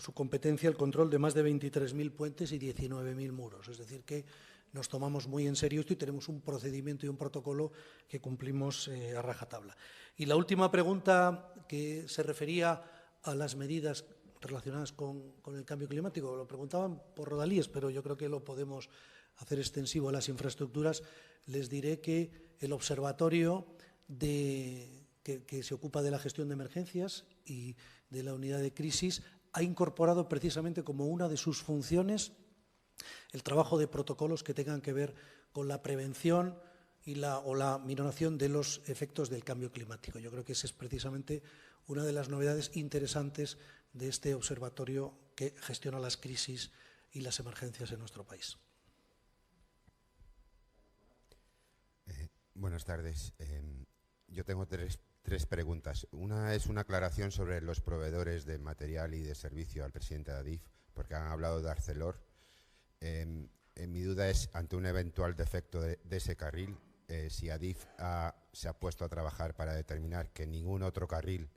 su competencia el control de más de 23.000 puentes y 19.000 muros. Es decir, que nos tomamos muy en serio esto y tenemos un procedimiento y un protocolo que cumplimos a rajatabla. Y la última pregunta, que se refería a las medidas relacionadas con el cambio climático, lo preguntaban por Rodalíes, pero yo creo que lo podemos hacer extensivo a las infraestructuras. Les diré que el observatorio que se ocupa de la gestión de emergencias y de la unidad de crisis ha incorporado precisamente como una de sus funciones el trabajo de protocolos que tengan que ver con la prevención o la minoración de los efectos del cambio climático. Yo creo que esa es precisamente una de las novedades interesantes de este observatorio que gestiona las crisis y las emergencias en nuestro país. Buenas tardes. Yo tengo tres preguntas. Una es una aclaración sobre los proveedores de material y de servicio al presidente de Adif, porque han hablado de Arcelor. Mi duda es, ante un eventual defecto de ese carril, si Adif se ha puesto a trabajar para determinar que ningún otro carril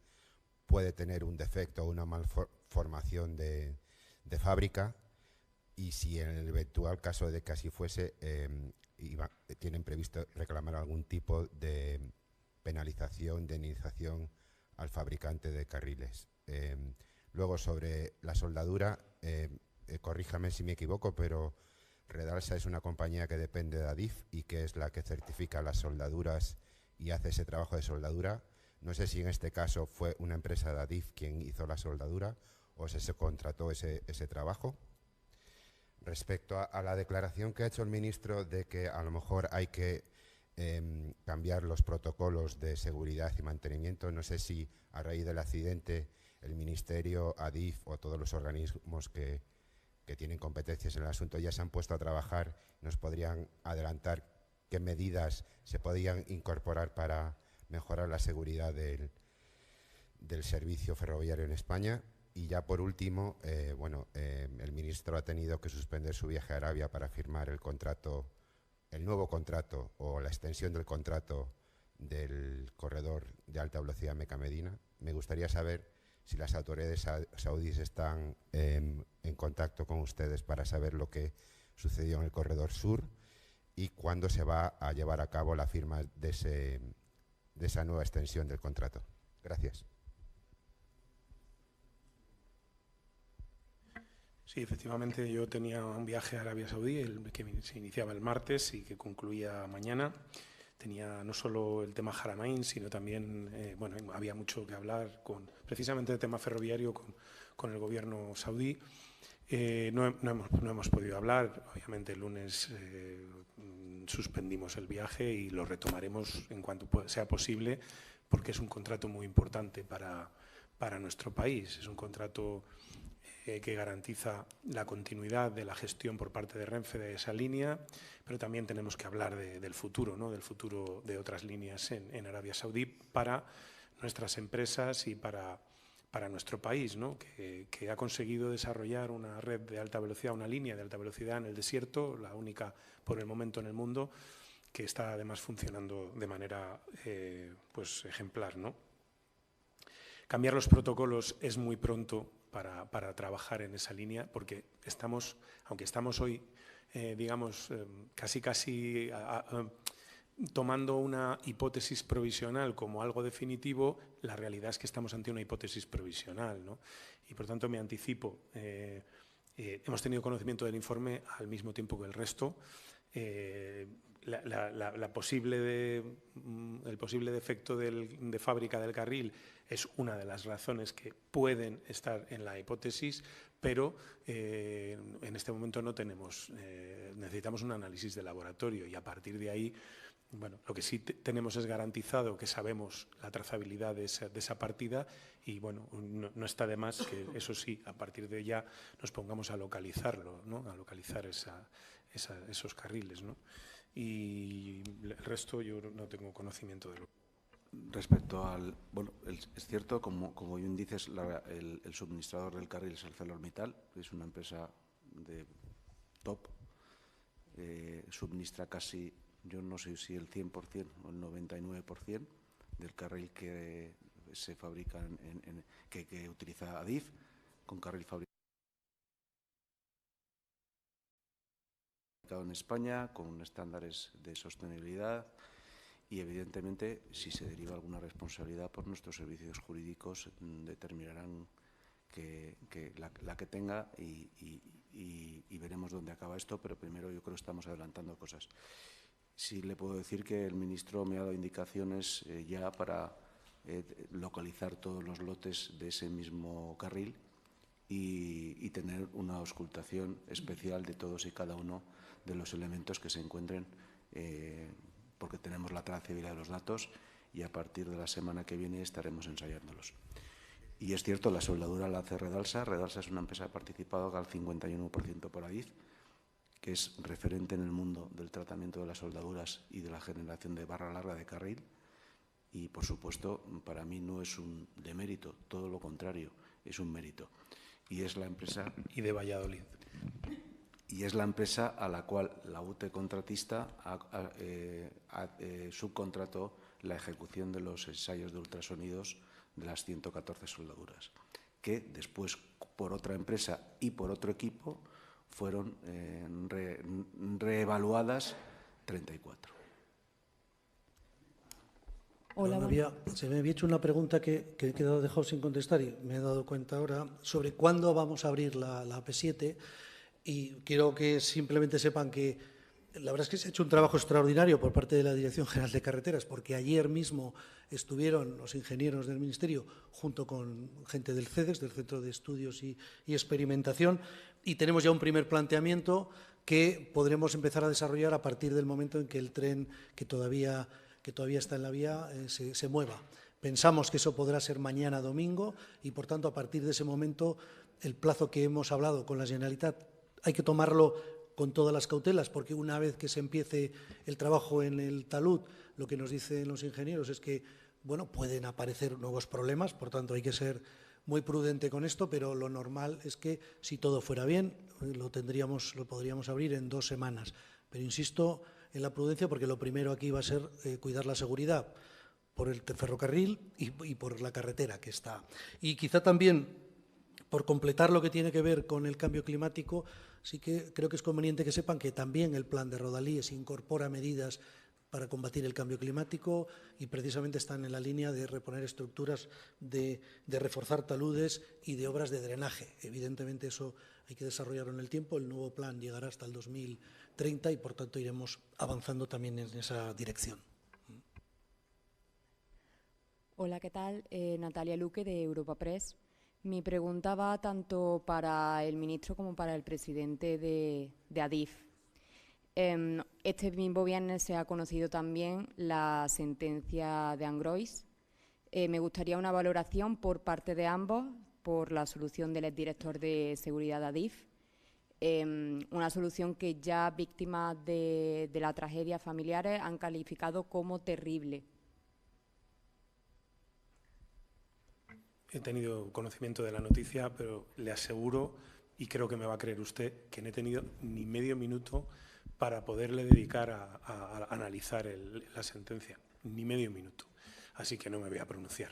puede tener un defecto o una malformación de fábrica, y si en el eventual caso de que así fuese, tienen previsto reclamar algún tipo de penalización, indemnización al fabricante de carriles. Luego, sobre la soldadura, corríjame si me equivoco, pero Redalsa es una compañía que depende de Adif y que es la que certifica las soldaduras y hace ese trabajo de soldadura. No sé si en este caso fue una empresa de Adif quien hizo la soldadura o se contrató ese trabajo. Respecto a la declaración que ha hecho el ministro de que a lo mejor hay que cambiar los protocolos de seguridad y mantenimiento, no sé si a raíz del accidente el Ministerio, Adif o todos los organismos que tienen competencias en el asunto ya se han puesto a trabajar. ¿Nos podrían adelantar qué medidas se podían incorporar para mejorar la seguridad del servicio ferroviario en España? Y ya por último, el ministro ha tenido que suspender su viaje a Arabia para firmar el nuevo contrato o la extensión del contrato del corredor de alta velocidad Meca-Medina. Me gustaría saber si las autoridades saudíes están en contacto con ustedes para saber lo que sucedió en el corredor sur y cuándo se va a llevar a cabo la firma de esa nueva extensión del contrato. Gracias. Sí, efectivamente, yo tenía un viaje a Arabia Saudí que se iniciaba el martes y que concluía mañana. Tenía no solo el tema Haramain, sino también, había mucho que hablar precisamente del tema ferroviario con el gobierno saudí. No hemos podido hablar. Obviamente el lunes suspendimos el viaje y lo retomaremos en cuanto sea posible, porque es un contrato muy importante para nuestro país. Es un contrato que garantiza la continuidad de la gestión por parte de Renfe de esa línea, pero también tenemos que hablar del futuro, ¿no? Del futuro de otras líneas en Arabia Saudí para nuestras empresas y para nuestro país, ¿no? Que ha conseguido desarrollar una red de alta velocidad, una línea de alta velocidad en el desierto, la única por el momento en el mundo, que está además funcionando de manera ejemplar, ¿no? Cambiar los protocolos es muy pronto para trabajar en esa línea, porque aunque estamos hoy, casi tomando una hipótesis provisional como algo definitivo, la realidad es que estamos ante una hipótesis provisional, ¿no? Y por tanto me anticipo. Hemos tenido conocimiento del informe al mismo tiempo que el resto. El posible defecto de fábrica del carril es una de las razones que pueden estar en la hipótesis, pero en este momento no tenemos, necesitamos un análisis de laboratorio y a partir de ahí bueno, lo que sí tenemos es garantizado que sabemos la trazabilidad de esa partida y, bueno, no está de más que, eso sí, a partir de ya nos pongamos a localizarlo, ¿no? A localizar esos carriles, ¿no? Y el resto yo no tengo conocimiento de lo. Respecto al... Bueno, es cierto, como bien dices, el suministrador del carril es el ArcelorMittal, que es una empresa de top, suministra casi, yo no sé si el 100% o el 99% del carril que se fabrica, que utiliza Adif, con carril fabricado en España, con estándares de sostenibilidad. Y, evidentemente, si se deriva alguna responsabilidad por nuestros servicios jurídicos, determinarán la que tenga y veremos dónde acaba esto, pero primero yo creo que estamos adelantando cosas. Sí le puedo decir que el ministro me ha dado indicaciones ya para localizar todos los lotes de ese mismo carril y tener una auscultación especial de todos y cada uno de los elementos que se encuentren, porque tenemos la trazabilidad de los datos y a partir de la semana que viene estaremos ensayándolos. Y es cierto, la soldadura la hace Redalsa. Redalsa es una empresa participada al 51% por Adif, que es referente en el mundo del tratamiento de las soldaduras y de la generación de barra larga de carril. Y, por supuesto, para mí no es un demérito, todo lo contrario, es un mérito. Y es la empresa... Y de Valladolid. Y es la empresa a la cual la UTE contratista subcontrató la ejecución de los ensayos de ultrasonidos de las 114 soldaduras, que después, por otra empresa y por otro equipo, fueron reevaluadas 34. Hola, se me había hecho una pregunta que he quedado dejado sin contestar y me he dado cuenta ahora sobre cuándo vamos a abrir la AP7. Y quiero que simplemente sepan que la verdad es que se ha hecho un trabajo extraordinario por parte de la Dirección General de Carreteras, porque ayer mismo estuvieron los ingenieros del Ministerio junto con gente del CEDES, del Centro de Estudios y Experimentación, y tenemos ya un primer planteamiento que podremos empezar a desarrollar a partir del momento en que el tren que todavía está en la vía se mueva. Pensamos que eso podrá ser mañana domingo y, por tanto, a partir de ese momento, el plazo que hemos hablado con la Generalitat hay que tomarlo con todas las cautelas, porque una vez que se empiece el trabajo en el talud, lo que nos dicen los ingenieros es que, bueno, pueden aparecer nuevos problemas, por tanto hay que ser muy prudente con esto, pero lo normal es que, si todo fuera bien, lo podríamos abrir en 2 semanas. Pero insisto en la prudencia, porque lo primero aquí va a ser cuidar la seguridad por el ferrocarril y por la carretera que está. Y quizá también, por completar lo que tiene que ver con el cambio climático, sí que creo que es conveniente que sepan que también el plan de Rodalies incorpora medidas para combatir el cambio climático y precisamente están en la línea de reponer estructuras, de reforzar taludes y de obras de drenaje. Evidentemente eso hay que desarrollarlo en el tiempo. El nuevo plan llegará hasta el 2030 y, por tanto, iremos avanzando también en esa dirección. Hola, ¿qué tal? Natalia Luque, de Europa Press. Mi pregunta va tanto para el ministro como para el presidente de Adif. Este mismo viernes se ha conocido también la sentencia de Angrois. Me gustaría una valoración por parte de ambos por la solución del exdirector de seguridad de Adif. Una solución que ya víctimas de la tragedia familiares han calificado como terrible. He tenido conocimiento de la noticia, pero le aseguro, y creo que me va a creer usted, que no he tenido ni medio minuto para poderle dedicar a analizar la sentencia. Ni medio minuto. Así que no me voy a pronunciar.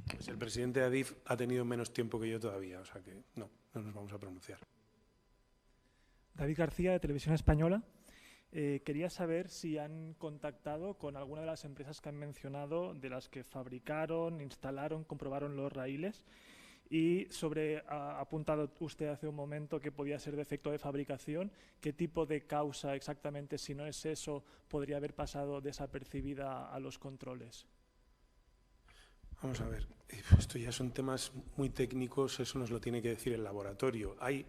Pues el presidente de Adif ha tenido menos tiempo que yo todavía, o sea que no nos vamos a pronunciar. David García, de Televisión Española. Quería saber si han contactado con alguna de las empresas que han mencionado, de las que fabricaron, instalaron, comprobaron los raíles, y ha apuntado usted hace un momento que podía ser defecto de fabricación. ¿Qué tipo de causa exactamente, si no es eso, podría haber pasado desapercibida a los controles? Vamos a ver, esto ya son temas muy técnicos, eso nos lo tiene que decir el laboratorio. Hay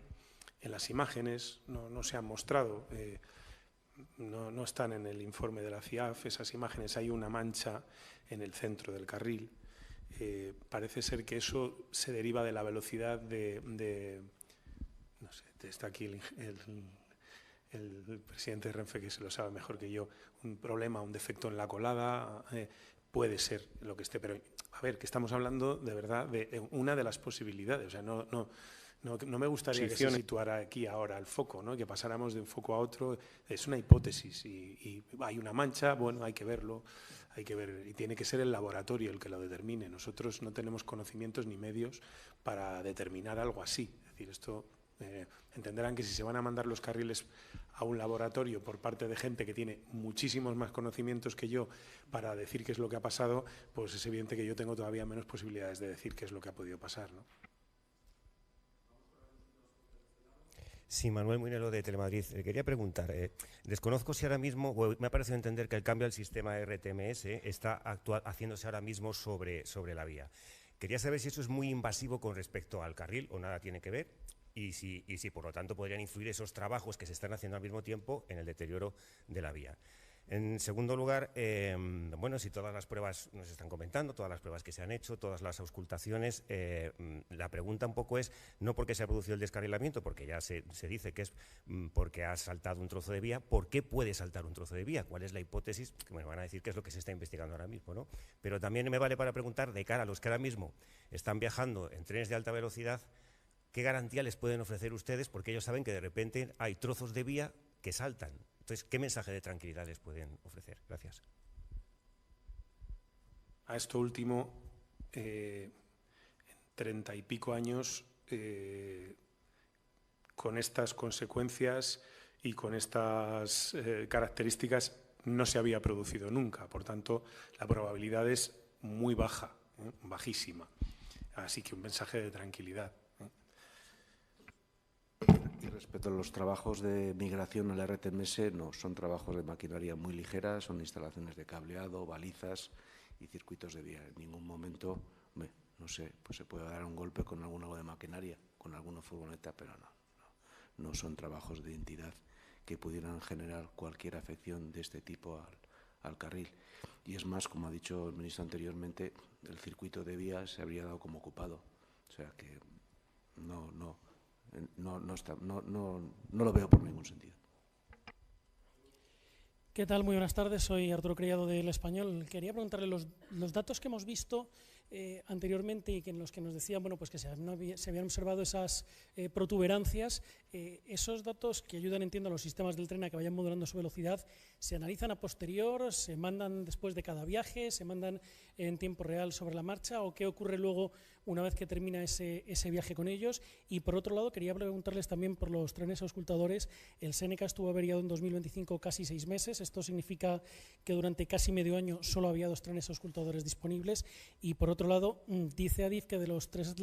en las imágenes, no se han mostrado, no están en el informe de la CIAF, esas imágenes. Hay una mancha en el centro del carril. Parece ser que eso se deriva de la velocidad no sé, está aquí el presidente de Renfe, que se lo sabe mejor que yo, un problema, un defecto en la colada, puede ser lo que esté, pero a ver, que estamos hablando de verdad de una de las posibilidades. O sea, no me gustaría que se situara aquí ahora el foco, ¿no? Que pasáramos de un foco a otro. Es una hipótesis y hay una mancha, bueno, hay que verlo, hay que ver, y tiene que ser el laboratorio el que lo determine. Nosotros no tenemos conocimientos ni medios para determinar algo así. Es decir, esto entenderán que si se van a mandar los carriles a un laboratorio por parte de gente que tiene muchísimos más conocimientos que yo para decir qué es lo que ha pasado, pues es evidente que yo tengo todavía menos posibilidades de decir qué es lo que ha podido pasar, ¿no? Sí, Manuel Muinelo, de Telemadrid. Quería preguntar, desconozco si ahora mismo, me ha parecido entender que el cambio al sistema RTMS está haciéndose ahora mismo sobre la vía. Quería saber si eso es muy invasivo con respecto al carril o nada tiene que ver, y si por lo tanto podrían influir esos trabajos que se están haciendo al mismo tiempo en el deterioro de la vía. En segundo lugar, bueno, si todas las pruebas nos están comentando, todas las pruebas que se han hecho, todas las auscultaciones, la pregunta un poco es, no porque se ha producido el descarrilamiento, porque ya se dice que es porque ha saltado un trozo de vía, ¿por qué puede saltar un trozo de vía? ¿Cuál es la hipótesis? Que me van a decir que es lo que se está investigando ahora mismo, ¿no? Pero también me vale para preguntar, de cara a los que ahora mismo están viajando en trenes de alta velocidad, ¿qué garantía les pueden ofrecer ustedes? Porque ellos saben que de repente hay trozos de vía que saltan. Entonces, ¿qué mensaje de tranquilidad les pueden ofrecer? Gracias. A esto último, en 30 y pico años, con estas consecuencias y con estas características, no se había producido nunca. Por tanto, la probabilidad es muy baja, bajísima. Así que un mensaje de tranquilidad. Y respecto a los trabajos de migración al RTMS, no, son trabajos de maquinaria muy ligera, son instalaciones de cableado, balizas y circuitos de vía. En ningún momento, no sé, pues se puede dar un golpe con algo de maquinaria, con alguna furgoneta, pero no son trabajos de entidad que pudieran generar cualquier afección de este tipo al carril. Y es más, como ha dicho el ministro anteriormente, el circuito de vía se habría dado como ocupado. O sea que no lo veo por ningún sentido. ¿Qué tal? Muy buenas tardes, soy Arturo Criado del Español. Quería preguntarle los datos que hemos visto anteriormente y que en los que nos decían pues que se habían observado esas protuberancias, esos datos que ayudan, entiendo, a los sistemas del tren a que vayan modulando su velocidad, ¿se analizan a posterior, se mandan después de cada viaje, se mandan en tiempo real sobre la marcha o qué ocurre luego una vez que termina ese viaje con ellos? Y por otro lado, quería preguntarles también por los trenes auscultadores. El Seneca estuvo averiado en 2025 casi 6 meses, esto significa que durante casi medio año solo había 2 trenes auscultadores disponibles y por otro lado, dice Adif que de los tres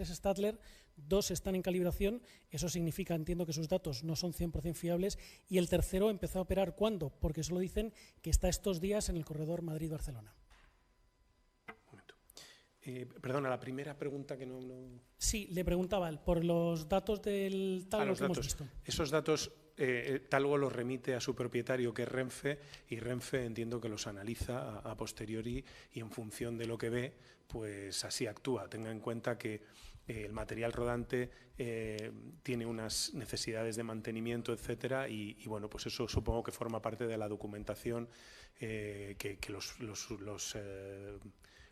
Stadler, 2 están en calibración, eso significa, entiendo que sus datos no son 100% fiables, y el tercero empezó a operar ¿cuándo? Porque solo dicen que está estos días en el corredor Madrid-Barcelona. Perdona, la primera pregunta que no... Sí, le preguntaba por los datos del Talgo que hemos visto. Esos datos, Talgo los remite a su propietario, que es Renfe, y Renfe entiendo que los analiza a posteriori y en función de lo que ve, pues así actúa. Tenga en cuenta que el material rodante tiene unas necesidades de mantenimiento, etcétera, y bueno, pues eso supongo que forma parte de la documentación que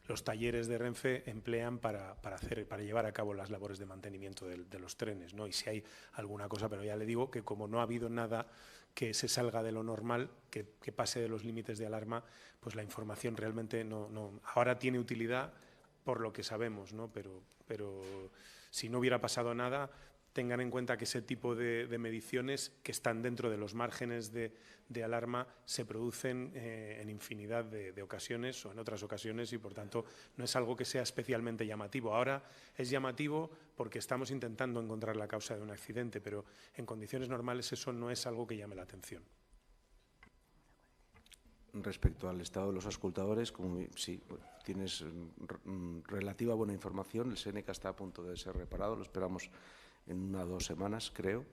los talleres de Renfe emplean para llevar a cabo las labores de mantenimiento de los trenes, ¿no? Y si hay alguna cosa, pero ya le digo que como no ha habido nada que se salga de lo normal, que pase de los límites de alarma, pues la información realmente no ahora tiene utilidad por lo que sabemos, ¿no? Pero si no hubiera pasado nada, tengan en cuenta que ese tipo de mediciones que están dentro de los márgenes de alarma se producen en infinidad de ocasiones o en otras ocasiones y, por tanto, no es algo que sea especialmente llamativo. Ahora es llamativo porque estamos intentando encontrar la causa de un accidente, pero en condiciones normales eso no es algo que llame la atención. Respecto al estado de los auscultadores, sí, tienes relativa buena información. El Seneca está a punto de ser reparado, lo esperamos en 1 o 2 semanas, creo.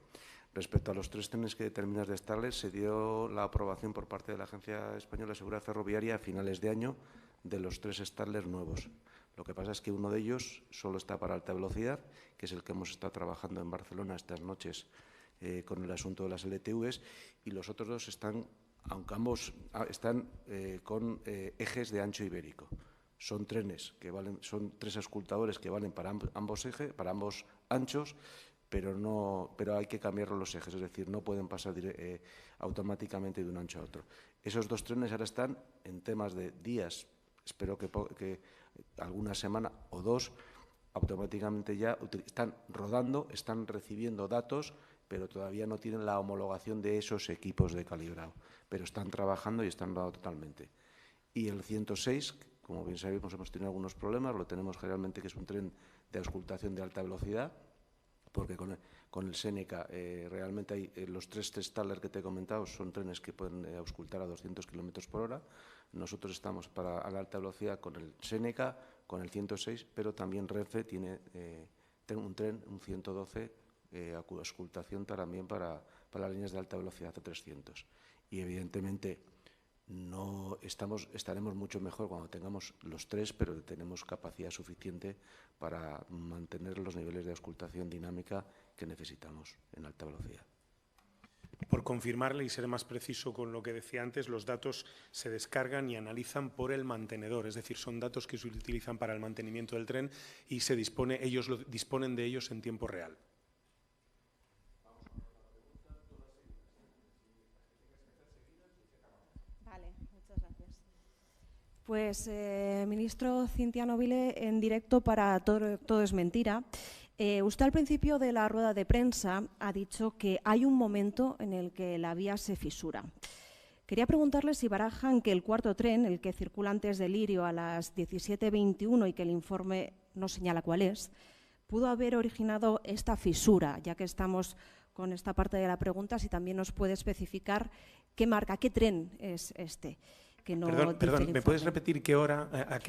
Respecto a los 3 trenes que terminas de estarles, se dio la aprobación por parte de la Agencia Española de Seguridad Ferroviaria a finales de año de los 3 Starlers nuevos. Lo que pasa es que uno de ellos solo está para alta velocidad, que es el que hemos estado trabajando en Barcelona estas noches con el asunto de las LTVs, y los otros 2 están, aunque ambos están con ejes de ancho ibérico. Son trenes que valen, son 3 auscultadores que valen para ambos ejes, para ambos anchos, pero hay que cambiar los ejes, es decir, no pueden pasar automáticamente de un ancho a otro. Esos 2 trenes ahora están en temas de días, espero que alguna semana o 2, automáticamente ya están rodando, están recibiendo datos, pero todavía no tienen la homologación de esos equipos de calibrado, pero están trabajando y están rodados totalmente. Y el 106, como bien sabemos, hemos tenido algunos problemas, lo tenemos generalmente que es un tren de auscultación de alta velocidad, porque con el Seneca realmente hay los 3 Starlers que te he comentado son trenes que pueden auscultar a 200 km/h. Nosotros estamos para a la alta velocidad con el Seneca, con el 106, pero también Renfe tiene un tren, un 112, auscultación también para las líneas de alta velocidad a 300. Y evidentemente estaremos mucho mejor cuando tengamos los 3, pero tenemos capacidad suficiente para mantener los niveles de auscultación dinámica que necesitamos en alta velocidad. Por confirmarle y ser más preciso con lo que decía antes, los datos se descargan y analizan por el mantenedor, es decir, son datos que se utilizan para el mantenimiento del tren y ellos disponen de ellos en tiempo real. Pues, ministro Cintia Nobile, en directo para Todo es Mentira. Usted al principio de la rueda de prensa ha dicho que hay un momento en el que la vía se fisura. Quería preguntarle si barajan que el 4.º tren, el que circula antes de Lirio a las 17:21 y que el informe no señala cuál es, pudo haber originado esta fisura, ya que estamos con esta parte de la pregunta, si también nos puede especificar qué marca, qué tren es este. Perdón, ¿me puedes repetir a qué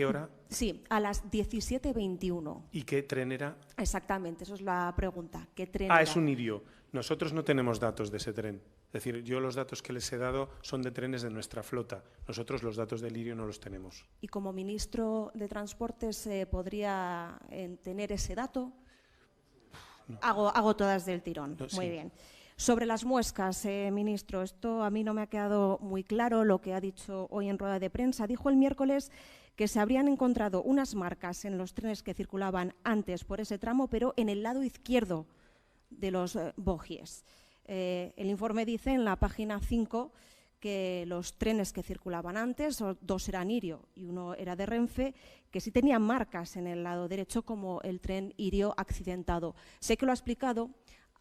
hora? Sí, a las 17:21. ¿Y qué tren era? Exactamente, eso es la pregunta. ¿Qué tren era? Es un Irio. Nosotros no tenemos datos de ese tren. Es decir, yo los datos que les he dado son de trenes de nuestra flota. Nosotros los datos del Irio no los tenemos. ¿Y como ministro de Transportes podría tener ese dato? No. Hago todas del tirón. No, muy bien. Sobre las muescas, ministro, esto a mí no me ha quedado muy claro lo que ha dicho hoy en rueda de prensa. Dijo el miércoles que se habrían encontrado unas marcas en los trenes que circulaban antes por ese tramo, pero en el lado izquierdo de los bogies. El informe dice en la página 5 que los trenes que circulaban antes, 2 eran Irio y 1 era de Renfe, que sí tenían marcas en el lado derecho como el tren Irio accidentado. Sé que lo ha explicado,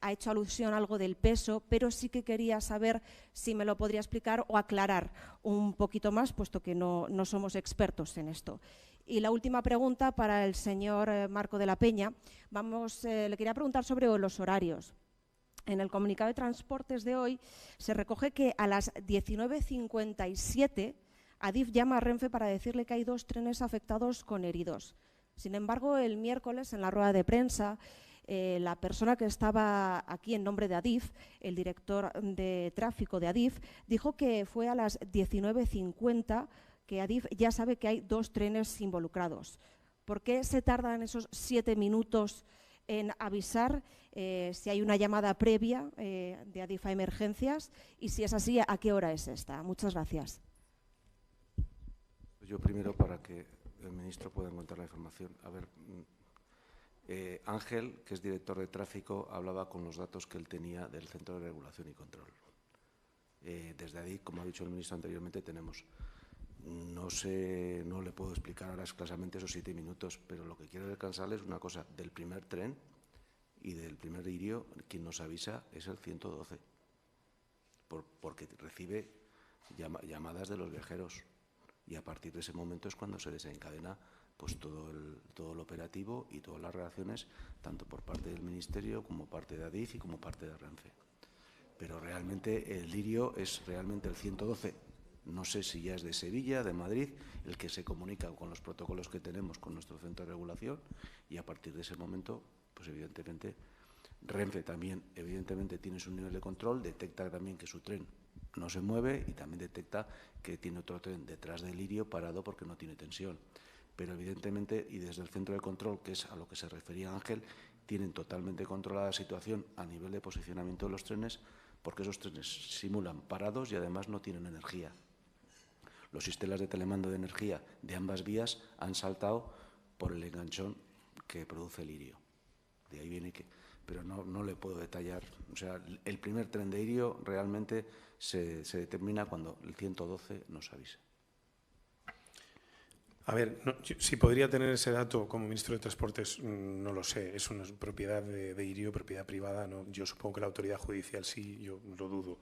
ha hecho alusión a algo del peso, pero sí que quería saber si me lo podría explicar o aclarar un poquito más, puesto que no somos expertos en esto. Y la última pregunta para el señor Marco de la Peña. Le quería preguntar sobre los horarios. En el comunicado de transportes de hoy se recoge que a las 19:57 Adif llama a Renfe para decirle que hay 2 trenes afectados con heridos. Sin embargo, el miércoles en la rueda de prensa, la persona que estaba aquí en nombre de Adif, el director de tráfico de Adif, dijo que fue a las 19:50 que Adif ya sabe que hay 2 trenes involucrados. ¿Por qué se tardan esos 7 minutos en avisar si hay una llamada previa de Adif a emergencias? Y si es así, ¿a qué hora es esta? Muchas gracias. Yo primero, para que el ministro pueda encontrar la información. A ver, Ángel, que es director de tráfico, hablaba con los datos que él tenía del Centro de Regulación y Control. Desde ahí, como ha dicho el ministro anteriormente, tenemos, no le puedo explicar ahora escasamente esos 7 minutos, pero lo que quiero descansarles es una cosa, del primer tren y del primer Irio, quien nos avisa es el 112, porque recibe llamadas de los viajeros y a partir de ese momento es cuando se desencadena pues todo el operativo y todas las reacciones, tanto por parte del Ministerio como parte de Adif y como parte de Renfe. Pero realmente el Irio es realmente el 112. No sé si ya es de Sevilla, de Madrid, el que se comunica con los protocolos que tenemos con nuestro centro de regulación y a partir de ese momento, pues evidentemente Renfe también, evidentemente, tiene su nivel de control, detecta también que su tren no se mueve y también detecta que tiene otro tren detrás del Lirio parado porque no tiene tensión. Pero evidentemente, y desde el centro de control, que es a lo que se refería Ángel, tienen totalmente controlada la situación a nivel de posicionamiento de los trenes, porque esos trenes simulan parados y además no tienen energía. Los sistemas de telemando de energía de ambas vías han saltado por el enganchón que produce el Lirio. De ahí viene que... Pero no le puedo detallar. O sea, el primer tren de Lirio realmente se determina cuando el 112 nos avise. A ver, si podría tener ese dato como ministro de Transportes, no lo sé. Es una propiedad de Irio, propiedad privada. ¿No? Yo supongo que la autoridad judicial sí, yo lo dudo.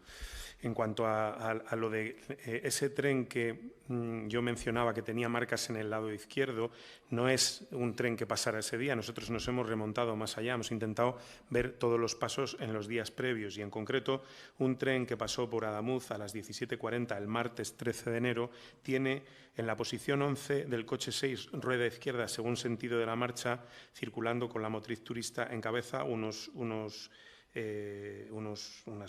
En cuanto a lo de ese tren que yo mencionaba que tenía marcas en el lado izquierdo, no es un tren que pasara ese día. Nosotros nos hemos remontado más allá, hemos intentado ver todos los pasos en los días previos y en concreto un tren que pasó por Adamuz a las 17:40 el martes 13 de enero tiene en la posición 11 del coche 6, rueda izquierda según sentido de la marcha, circulando con la motriz turista en cabeza unas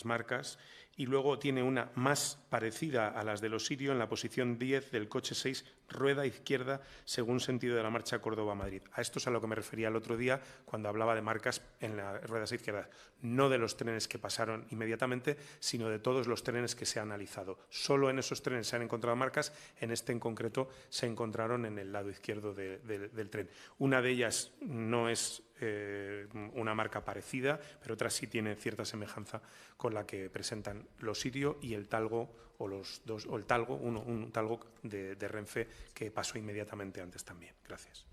marcas, y luego tiene una más parecida a las de los Sirio en la posición 10 del coche 6, rueda izquierda según sentido de la marcha Córdoba-Madrid. A esto es a lo que me refería el otro día cuando hablaba de marcas en las ruedas izquierdas, no de los trenes que pasaron inmediatamente, sino de todos los trenes que se han analizado. Solo en esos trenes se han encontrado marcas, en este en concreto se encontraron en el lado izquierdo del tren. Una de ellas no es una marca parecida, pero otra sí tiene cierta semejanza con la que presentan los Sirio y el Talgo, o los dos, o el Talgo, un Talgo de Renfe que pasó inmediatamente antes también. Gracias.